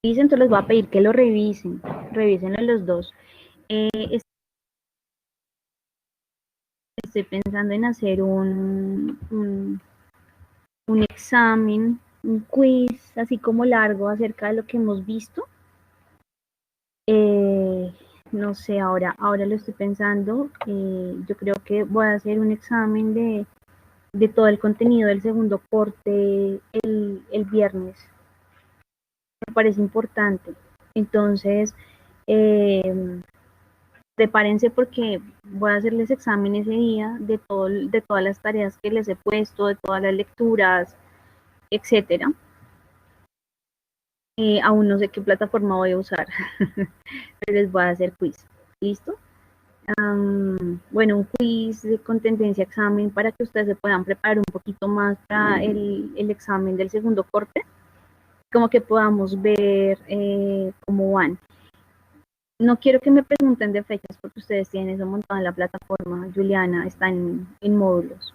Entonces les voy a pedir que lo revisen, revísenlo los dos. Estoy pensando en hacer un examen, un quiz así como largo acerca de lo que hemos visto. No sé, ahora lo estoy pensando. Yo creo que voy a hacer un examen de todo el contenido del segundo corte el viernes. Me parece importante. Entonces, prepárense porque voy a hacerles examen ese día de todas las tareas que les he puesto, de todas las lecturas, etcétera. Aún no sé qué plataforma voy a usar, pero les voy a hacer quiz. ¿Listo? Bueno, un quiz con tendencia a examen para que ustedes se puedan preparar un poquito más para el examen del segundo corte, como que podamos ver cómo van. No quiero que me pregunten de fechas porque ustedes tienen eso montado en la plataforma. Juliana está en módulos.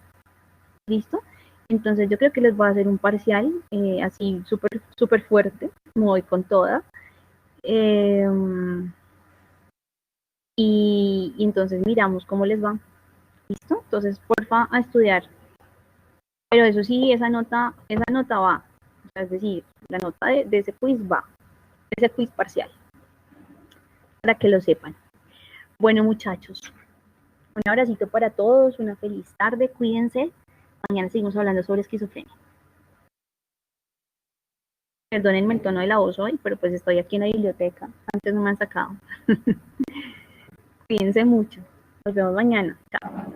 ¿Listo? Entonces yo creo que les voy a hacer un parcial así súper super fuerte. Me voy con toda. Eh, y entonces miramos cómo les va. ¿Listo? Entonces, porfa, a estudiar. Pero eso sí, esa nota va. O sea, es decir, la nota de ese quiz va. De ese quiz parcial. Para que lo sepan. Bueno, muchachos. Un abracito para todos. Una feliz tarde. Cuídense. Mañana seguimos hablando sobre esquizofrenia. Perdónenme el tono de la voz hoy, pero pues estoy aquí en la biblioteca. Antes no me han sacado. Cuídense mucho. Nos vemos mañana. Chao.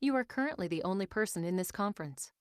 You are currently the only person in this conference.